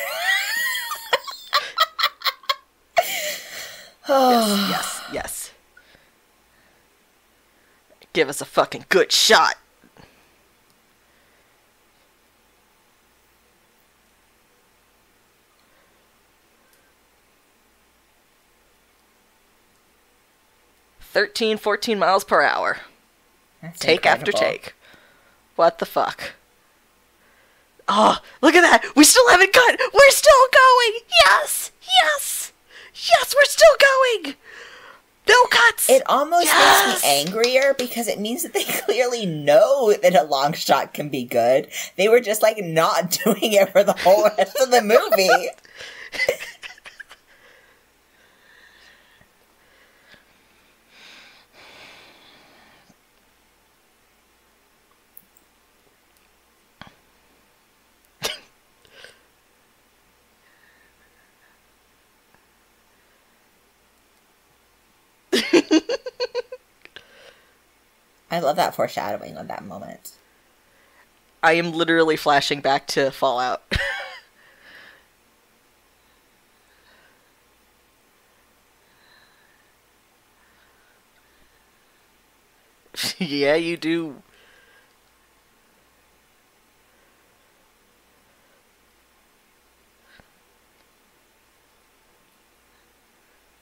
Yes. Give us a fucking good shot. $14 miles per hour. That's take incredible. after take. What the fuck? Oh, look at that! We still haven't cut! We're still going! Yes! We're still going! No cuts! It almost makes me angrier because it means that they clearly know that a long shot can be good. They were just, like, not doing it for the whole rest of the movie. I love that foreshadowing of that moment. I am literally flashing back to Fallout. Yeah, you do.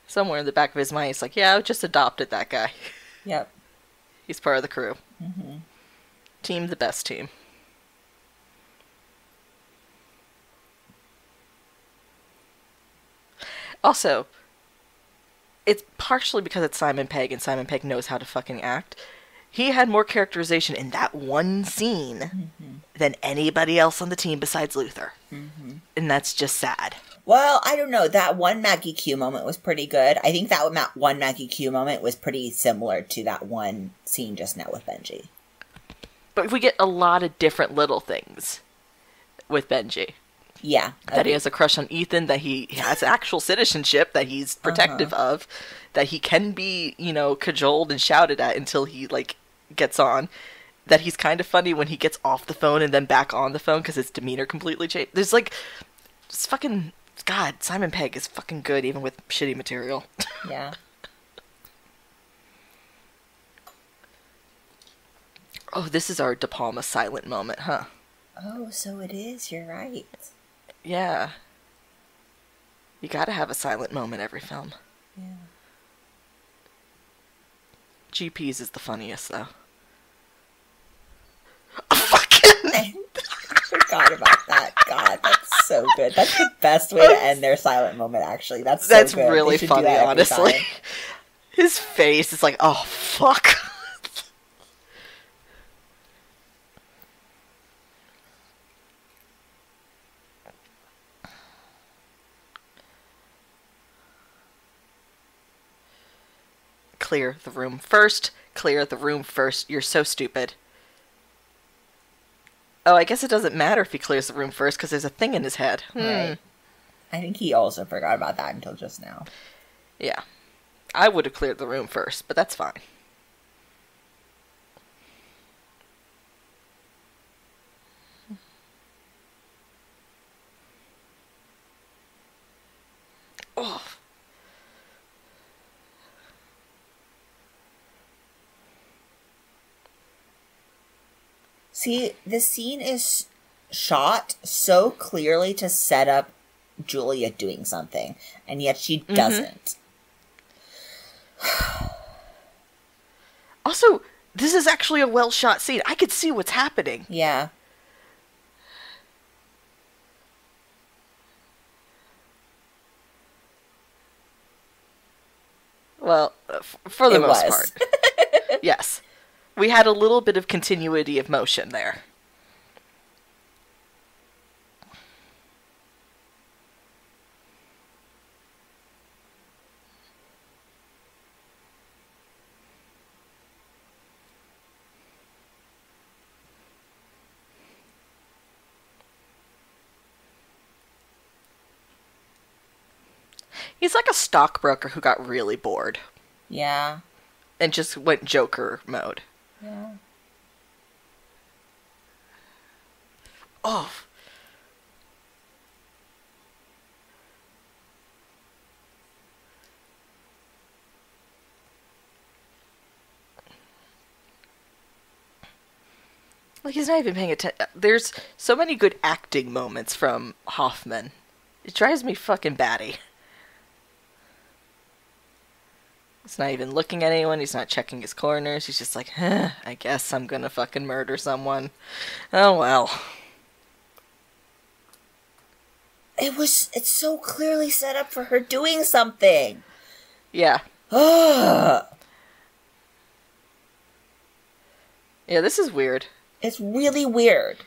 Somewhere in the back of his mind, he's like, yeah, I just adopted that guy. Yep. He's part of the crew. Mm-hmm. Team the best team. Also, it's partially because it's Simon Pegg, and Simon Pegg knows how to fucking act. He had more characterization in that one scene than anybody else on the team besides Luther. Mm-hmm. And that's just sad. Well, I don't know. That one Maggie Q moment was pretty good. I think that one Maggie Q moment was pretty similar to that one scene just now with Benji. But we get a lot of different little things with Benji. Yeah. That he has a crush on Ethan, that he has actual citizenship, that he's protective of, that he can be, cajoled and shouted at until he, gets on. That he's kind of funny when he gets off the phone and then back on the phone because his demeanor completely changed. There's, just fucking... God, Simon Pegg is fucking good even with shitty material. Yeah. Oh, this is our De Palma silent moment, huh? Oh, so it is. You're right. Yeah. You gotta have a silent moment every film. Yeah. GPs is the funniest, though. Fucking... I forgot about that. God, that's so good. That's the best way to end their silent moment, actually. That's so That's good. really funny, honestly. Time. His face is like, oh, fuck. Clear the room first. Clear the room first. You're so stupid. Oh, I guess it doesn't matter if he clears the room first because there's a thing in his head. Right. I think he also forgot about that until just now. Yeah. I would have cleared the room first, but that's fine. Oh. See, the scene is shot so clearly to set up Julia doing something, and yet she doesn't. Also, this is actually a well-shot scene. I could see what's happening. Yeah. Well, for the most was. part. Yes. We had a little bit of continuity of motion there. He's like a stockbroker who got really bored. Yeah. And just went Joker mode. Yeah. Oh. Like, he's not even paying attention. There's so many good acting moments from Hoffman. It drives me fucking batty. He's not even looking at anyone. He's not checking his corners. He's just like, I guess I'm gonna fucking murder someone. Oh, well. It's so clearly set up for her doing something. Yeah. Ugh. Yeah, this is weird. It's really weird.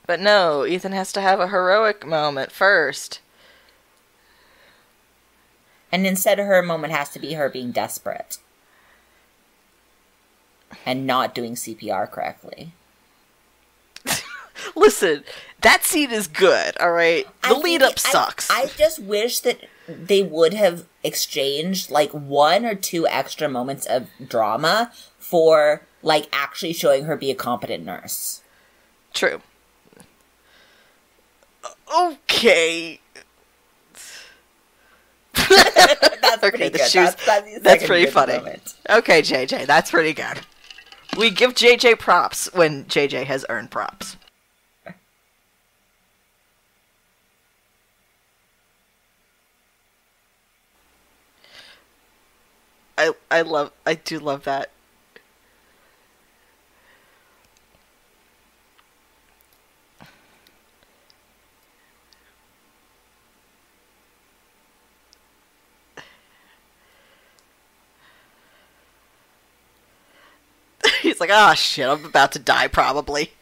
But no, Ethan has to have a heroic moment first. And instead her moment has to be her being desperate. And not doing CPR correctly. Listen, that scene is good, alright? The lead-up sucks. I just wish that they would have exchanged, like, 1 or 2 extra moments of drama for, like, actually showing her be a competent nurse. True. Okay. That's okay, pretty the good. shoes. That's pretty funny. Moment. Okay, JJ, that's pretty good. We give JJ props when JJ has earned props. I do love that. He's like, ah, shit, I'm about to die, probably.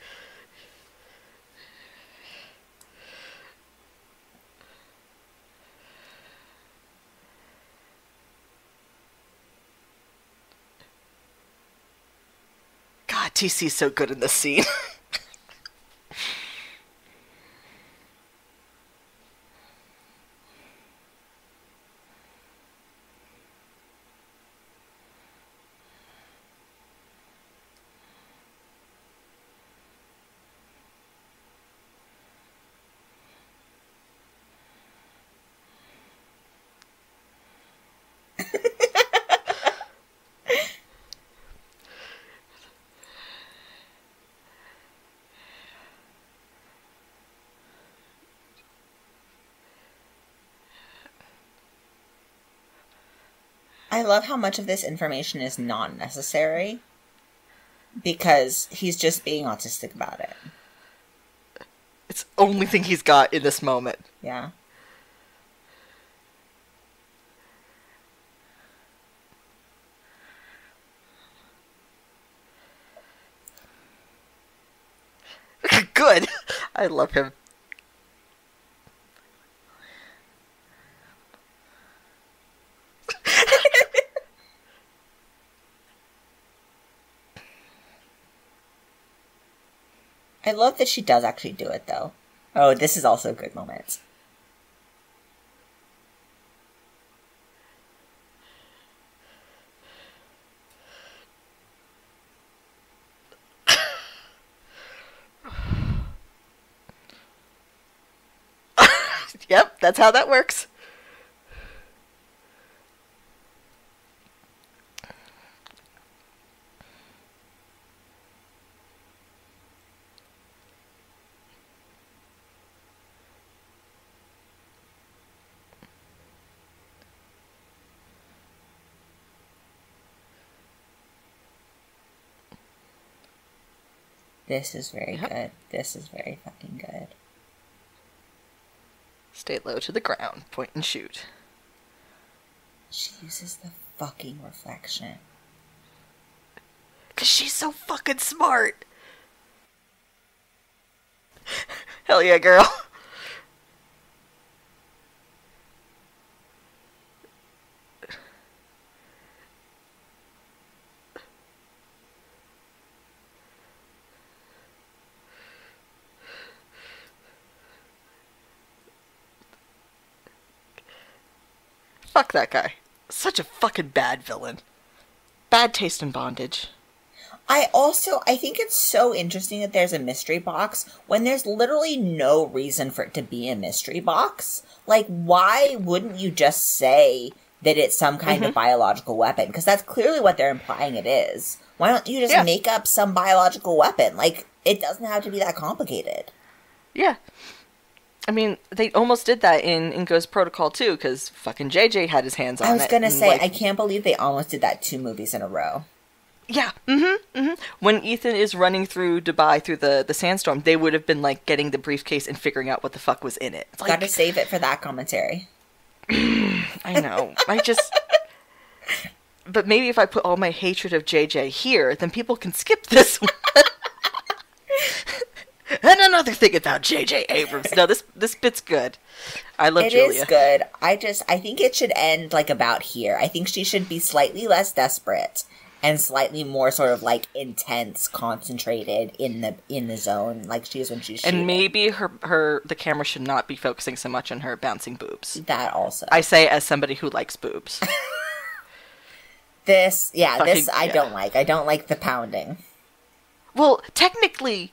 God, TC's so good in this scene. I love how much of this information is not necessary because he's just being autistic about it. It's the only thing he's got in this moment. Yeah. Good. I love him. I love that she does actually do it, though. Oh, this is also a good moment. Yep, that's how that works. This is very good. This is very fucking good. Stay low to the ground. Point and shoot. She uses the fucking reflection. 'Cause she's so fucking smart. Hell yeah, girl. Fuck that guy. Such a fucking bad villain. Bad taste in bondage. I think it's so interesting that there's a mystery box when there's literally no reason for it to be a mystery box. Like, why wouldn't you just say that it's some kind of biological weapon? Because that's clearly what they're implying it is. Why don't you just make up some biological weapon? Like, it doesn't have to be that complicated. Yeah. I mean, they almost did that in Ghost Protocol too, because fucking JJ had his hands on it. I was gonna say, I can't believe they almost did that 2 movies in a row. Yeah, When Ethan is running through Dubai through the sandstorm, they would have been, like, getting the briefcase and figuring out what the fuck was in it. It's like, gotta save it for that commentary. I know. But maybe if I put all my hatred of JJ here, then people can skip this one. And another thing about JJ Abrams. No, this bit's good. I love Julia. It is good. I think it should end, like, about here. I think she should be slightly less desperate and slightly more sort of, like, intense, concentrated in the zone, like she is when she's shooting. And maybe the camera should not be focusing so much on her bouncing boobs. That also. I say as somebody who likes boobs. I don't like. I don't like the pounding. Well, technically,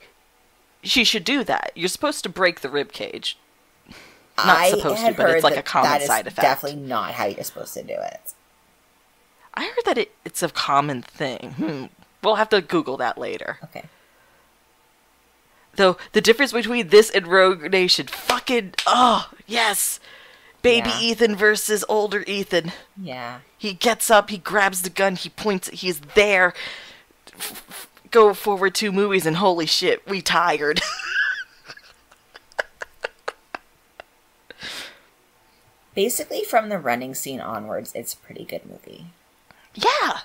she should do that. You're supposed to break the rib cage. Not supposed to, but it's like a common side effect. Definitely not how you're supposed to do it. I heard that it's a common thing. We'll have to Google that later. Okay. Though, the difference between this and Rogue Nation, fucking, oh, yes! Baby Ethan versus older Ethan. Yeah. He gets up, he grabs the gun, he points, he's there. Go forward 2 movies and holy shit, we tired. Basically, from the running scene onwards, it's a pretty good movie. Yeah.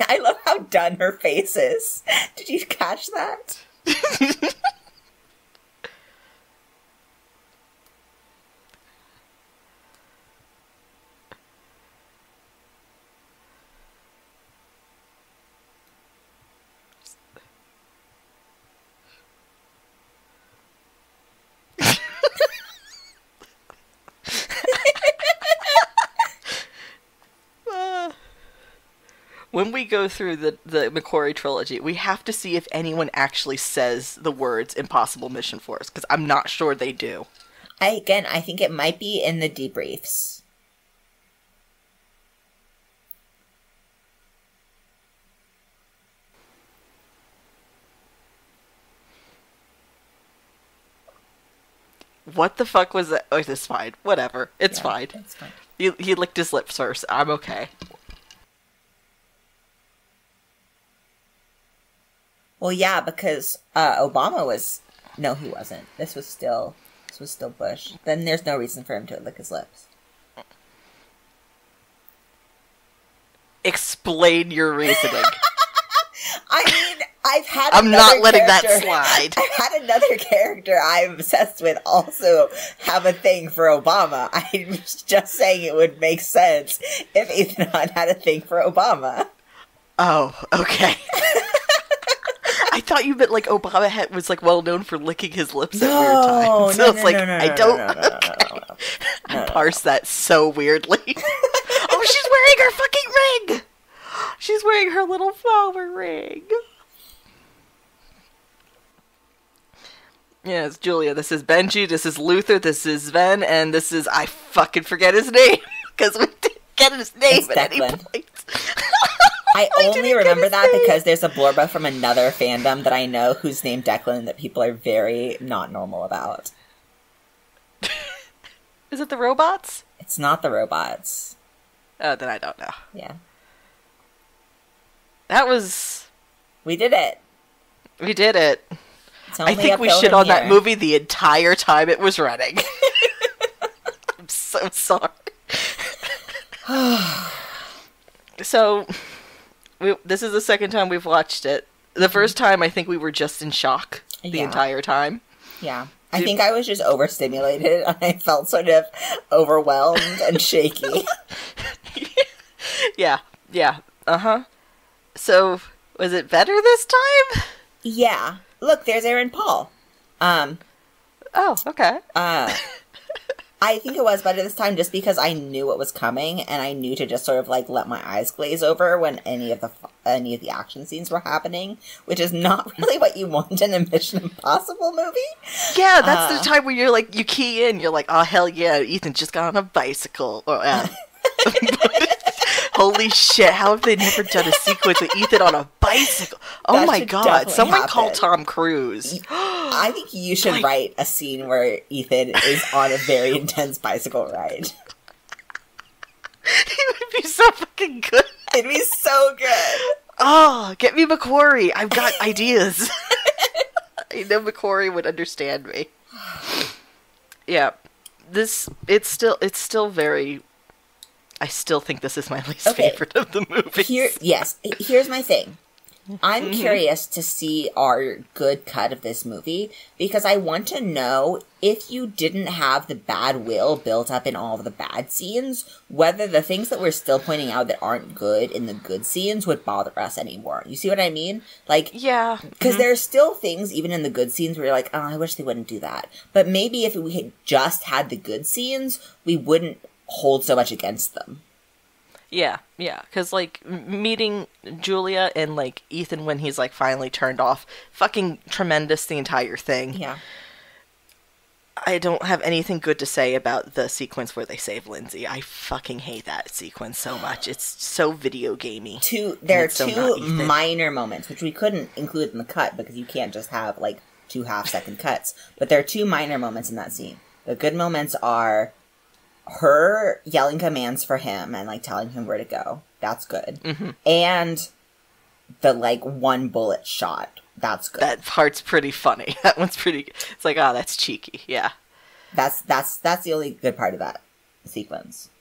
I love how done her face is. Did you catch that? When we go through the McQuarrie trilogy, we have to see if anyone actually says the words Impossible Mission Force, because I'm not sure they do. I think it might be in the debriefs. what the fuck was that? Oh, it's fine. Whatever. It's fine. It's fine. He licked his lips first. I'm okay. Well, yeah, because Obama was... No, he wasn't. This was still Bush. Then there's no reason for him to lick his lips. Explain your reasoning. I mean, I'm not letting that slide. I've had another character I'm obsessed with also have a thing for Obama. I'm just saying it would make sense if Ethan Hunt had a thing for Obama. Oh, okay. I thought you meant like Obama was like well known for licking his lips at weird times. So it's like I don't parse that so weirdly. Oh, she's wearing her fucking ring. She's wearing her little flower ring. Yes, Julia. This is Benji. This is Luther. This is Sven, and this is I fucking forget his name because we didn't get his name at any point. I only remember that because there's a blurb from another fandom that I know who's named Declan that people are very not normal about. Is it the robots? It's not the robots. Oh, then I don't know. Yeah. That was... We did it. We did it. I think we shit on that movie the entire time it was running. I'm so sorry. So... this is the second time we've watched it. The first time, I think we were just in shock the entire time. Yeah. I think I was just overstimulated, and I felt sort of overwhelmed and shaky. Yeah. Uh-huh. So, was it better this time? Yeah. Look, there's Aaron Paul. Oh, okay. I think it was better this time just because I knew what was coming, and I knew to just sort of like let my eyes glaze over when any of the action scenes were happening, which is not really what you want in a Mission Impossible movie. Yeah, that's the time where you're like, you key in, you're like, oh hell yeah, Ethan just got on a bicycle. Or, holy shit, how have they never done a sequence with Ethan on a bicycle? Oh that my god, someone call Tom Cruise. I think you should write a scene where Ethan is on a very intense bicycle ride. It would be so fucking good. It'd be so good. Oh, get me McQuarrie. I've got ideas. I know McQuarrie would understand me. Yeah. It's still very... I still think this is my least favorite of the movies. Here's my thing. I'm curious to see our good cut of this movie because I want to know if you didn't have the bad will built up in all of the bad scenes, whether the things that we're still pointing out that aren't good in the good scenes would bother us anymore. You see what I mean? Like, yeah. Because there are still things, even in the good scenes, where you're like, oh, I wish they wouldn't do that. But maybe if we had just had the good scenes, we wouldn't hold so much against them. Yeah, because, like, meeting Julia and, like, Ethan when he's, like, finally turned off, fucking tremendous, the entire thing. Yeah. I don't have anything good to say about the sequence where they save Lindsay. I fucking hate that sequence so much. It's so video gamey. There are two minor moments, which we couldn't include in the cut because you can't just have, like, 2 half-second cuts. But there are 2 minor moments in that scene. The good moments are... her yelling commands for him and, like, telling him where to go. That's good. And the, like, 1 bullet shot. That's good. That part's pretty funny. That one's pretty... It's like, oh, that's cheeky. Yeah. That's the only good part of that sequence.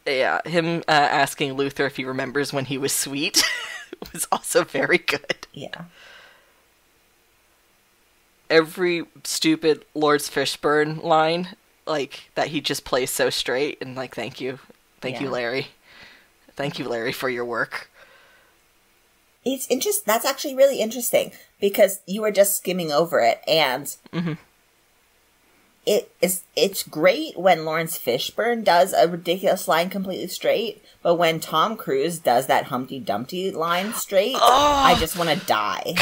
Yeah. Him asking Luther if he remembers when he was sweet was also very good. Yeah. Every stupid Lawrence Fishburne line... like, that he just plays so straight, and, like, thank you. Thank you, Larry. Thank you, Larry, for your work. It's interesting. That's actually really interesting, because you were just skimming over it, and it's great when Lawrence Fishburne does a ridiculous line completely straight, but when Tom Cruise does that Humpty Dumpty line straight, I just want to die.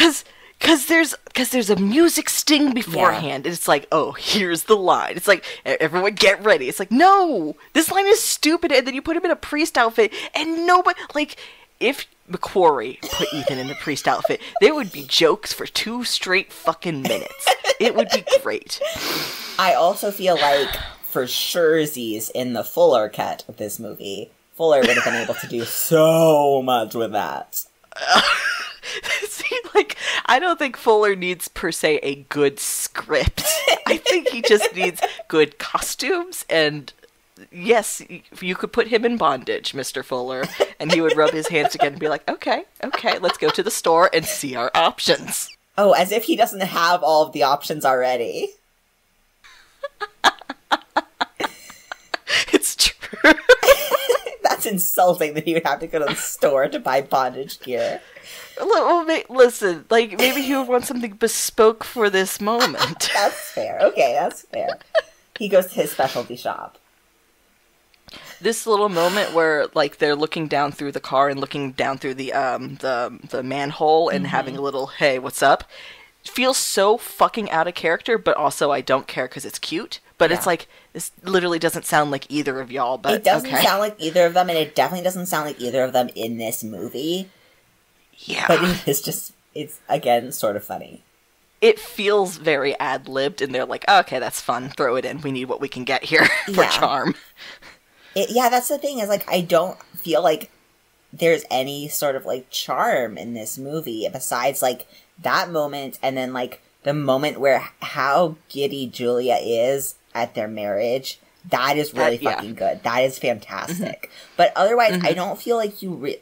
Because there's a music sting beforehand. And it's like, oh, here's the line. It's like, everyone get ready. It's like, no, this line is stupid. And then you put him in a priest outfit. And nobody, like, if McQuarrie put Ethan in the priest outfit, there would be jokes for 2 straight fucking minutes. It would be great. I also feel like, for surezies, in the Fuller cut of this movie, Fuller would have been able to do so much with that. See, like, I don't think Fuller needs, per se, a good script. I think he just needs good costumes, and yes, you could put him in bondage, Mr. Fuller, and he would rub his hands again and be like, okay, let's go to the store and see our options. Oh, as if he doesn't have all of the options already. It's true. That's insulting that he would have to go to the store to buy bondage gear. Well, listen, like, maybe he would want something bespoke for this moment. That's fair. Okay, that's fair. He goes to his specialty shop. This little moment where, like, they're looking down through the car and looking down through the manhole and having a little, hey, what's up? Feels so fucking out of character, but also I don't care because it's cute. But it's like, this literally doesn't sound like either of y'all, but it doesn't sound like either of them, and it definitely doesn't sound like either of them in this movie. Yeah. But it's again, sort of funny. It feels very ad-libbed, and they're like, oh, okay, that's fun, throw it in, we need what we can get here for charm. That's the thing, is, like, I don't feel like there's any sort of, like, charm in this movie, besides, like, that moment, and then, like, the moment where how giddy Julia is at their marriage, that is really fucking good. That is fantastic. But otherwise, I don't feel like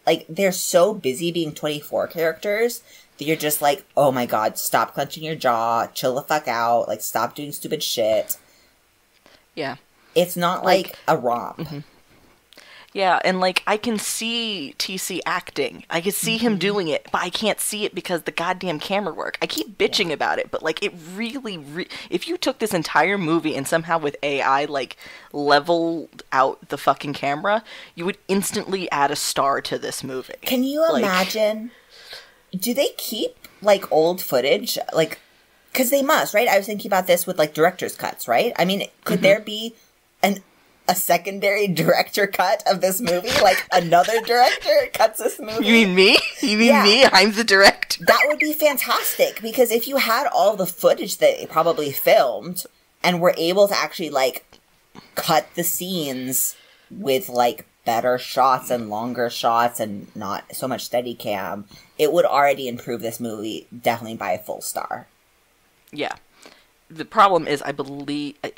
like, they're so busy being 24 characters that you're just like, oh my god, stop clenching your jaw, chill the fuck out, like, stop doing stupid shit. Yeah. It's not like a romp. Yeah, and, like, I can see TC acting. I can see him doing it, but I can't see it because the goddamn camera work. I keep bitching about it, but, like, it really... if you took this entire movie and somehow with AI, like, leveled out the fucking camera, you would instantly add a star to this movie. Can you imagine... Do they keep, like, old footage? Like, because they must, right? I was thinking about this with, like, director's cuts, right? I mean, could there be a secondary director cut of this movie? Like, another director cuts this movie? You mean me? You mean me? I'm the director? That would be fantastic, because if you had all the footage that they probably filmed, and were able to actually, like, cut the scenes with, like, better shots and longer shots and not so much Steadicam, it would already improve this movie definitely by a full star. Yeah. The problem is, I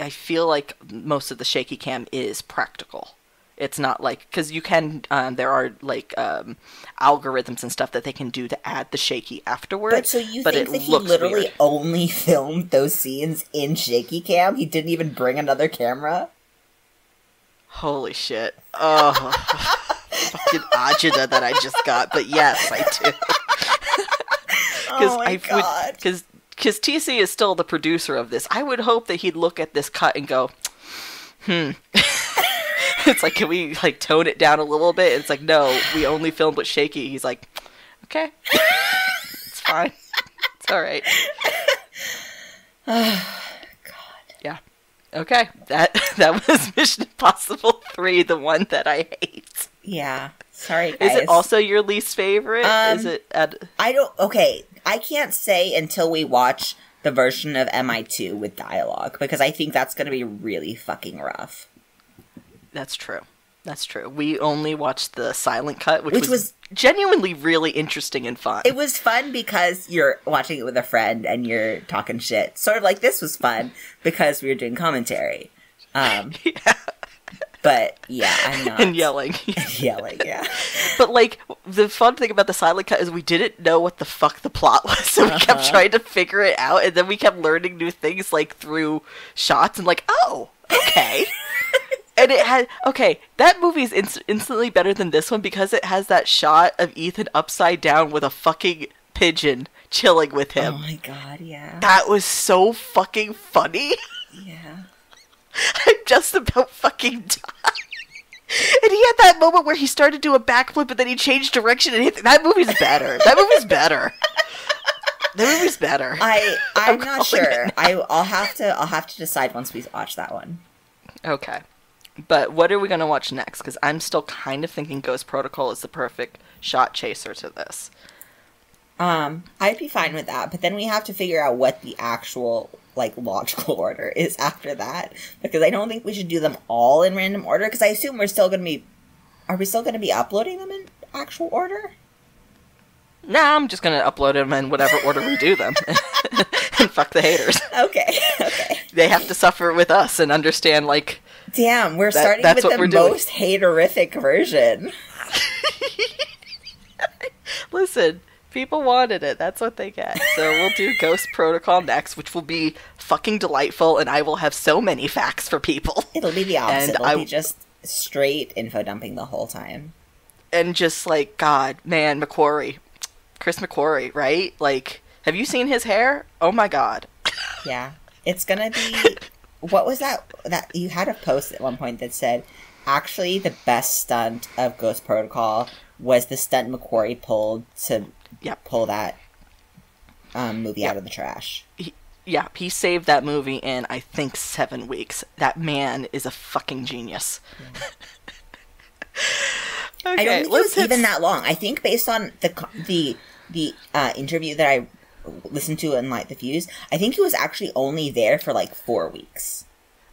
feel like most of the shaky cam is practical. It's not like, because you can, there are, like, algorithms and stuff that they can do to add the shaky afterwards. But so you think that he literally only filmed those scenes in shaky cam? He didn't even bring another camera? Holy shit. Oh, fucking agita that I just got, but yes, I do. Oh my god. Because TC is still the producer of this. I would hope that he'd look at this cut and go, It's like, can we, like, tone it down a little bit? It's like, no, we only filmed with shaky. He's like, okay. It's fine. It's alright. Oh, God. Yeah. Okay. That was Mission Impossible 3, the one that I hate. Yeah. Sorry, guys. Is it also your least favorite? Is it... Okay. I can't say until we watch the version of MI2 with dialogue, because I think that's going to be really fucking rough. That's true. We only watched the silent cut, which was genuinely really interesting and fun. It was fun because you're watching it with a friend and you're talking shit. Sort of like this was fun because we were doing commentary. Yeah. But, yeah, I'm not. And yelling. Yelling, yeah. But, like, the fun thing about the silent cut is we didn't know what the fuck the plot was, so we kept trying to figure it out, and then we kept learning new things, like, through shots, and like, oh, okay. And it had, okay, that movie is instantly better than this one because it has that shot of Ethan upside down with a fucking pigeon chilling with him. Oh my god, yeah. That was so fucking funny. Yeah. I'm just about fucking dying. And he had that moment where he started to do a backflip, but then he changed direction and hit. That movie's better. That movie's better. I'm not sure. I'll have to decide once we watch that one. Okay. But what are we going to watch next? Because I'm still kind of thinking Ghost Protocol is the perfect shot chaser to this. I'd be fine with that, but then we have to figure out what the actual, like, logical order is after that, because I don't think we should do them all in random order, because I assume we're still going to be... Are we still going to be uploading them in actual order? Nah, I'm just going to upload them in whatever order we do them. And fuck the haters. Okay. They have to suffer with us and understand, like... Damn, we're starting with the most haterific version. Listen... People wanted it. That's what they get. So we'll do Ghost Protocol next, which will be fucking delightful, and I will have so many facts for people. It'll be the opposite. It'll be just straight info dumping the whole time. And just like, God, man, McQuarrie. Chris McQuarrie, right? Like, have you seen his hair? Oh my God. Yeah. It's gonna be... What was that? You had a post at one point that said, actually, the best stunt of Ghost Protocol was the stunt McQuarrie pulled to... pull that movie out of the trash. He saved that movie in, I think, 7 weeks. That man is a fucking genius. Yeah. Okay, I don't think it was even that long. I think based on the interview that I listened to in Light the Fuse, I think he was actually only there for like 4 weeks.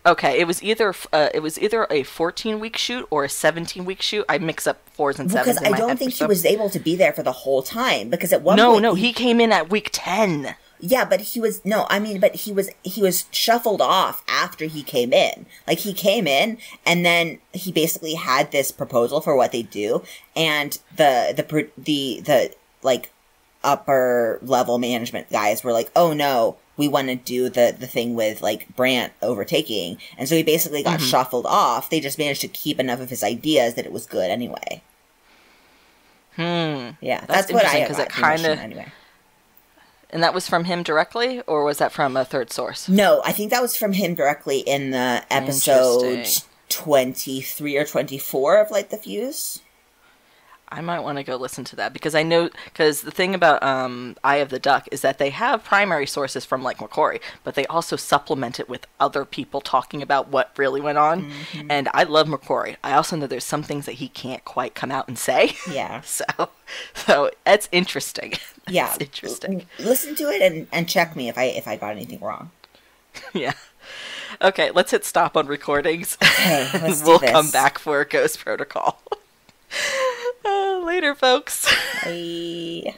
Okay, it was either a 14-week shoot or a 17-week shoot. I mix up 4s and 7s. Because I don't think he was able to be there for the whole time. Because at one point, he came in at week 10. Yeah, but he was he was shuffled off after he came in. Like, he came in and then he basically had this proposal for what they do, and the like upper level management guys were like, "Oh no, we want to do the thing with, like, Brandt overtaking." And so he basically got shuffled off. They just managed to keep enough of his ideas that it was good anyway. Yeah, that's what I got from anyway. And that was from him directly, or was that from a third source? No, I think that was from him directly in the episode 23 or 24 of Light the Fuse. I might want to go listen to that, because the thing about Eye of the Duck is that they have primary sources from, like, McQuarrie, but they also supplement it with other people talking about what really went on. Mm-hmm. And I love McQuarrie. I also know there's some things that he can't quite come out and say. Yeah. So it's interesting. Yeah. It's interesting. Listen to it and check me if I got anything wrong. Yeah. Okay, let's hit stop on recordings. Okay, let's we'll come back for Ghost Protocol. Later, folks. Bye.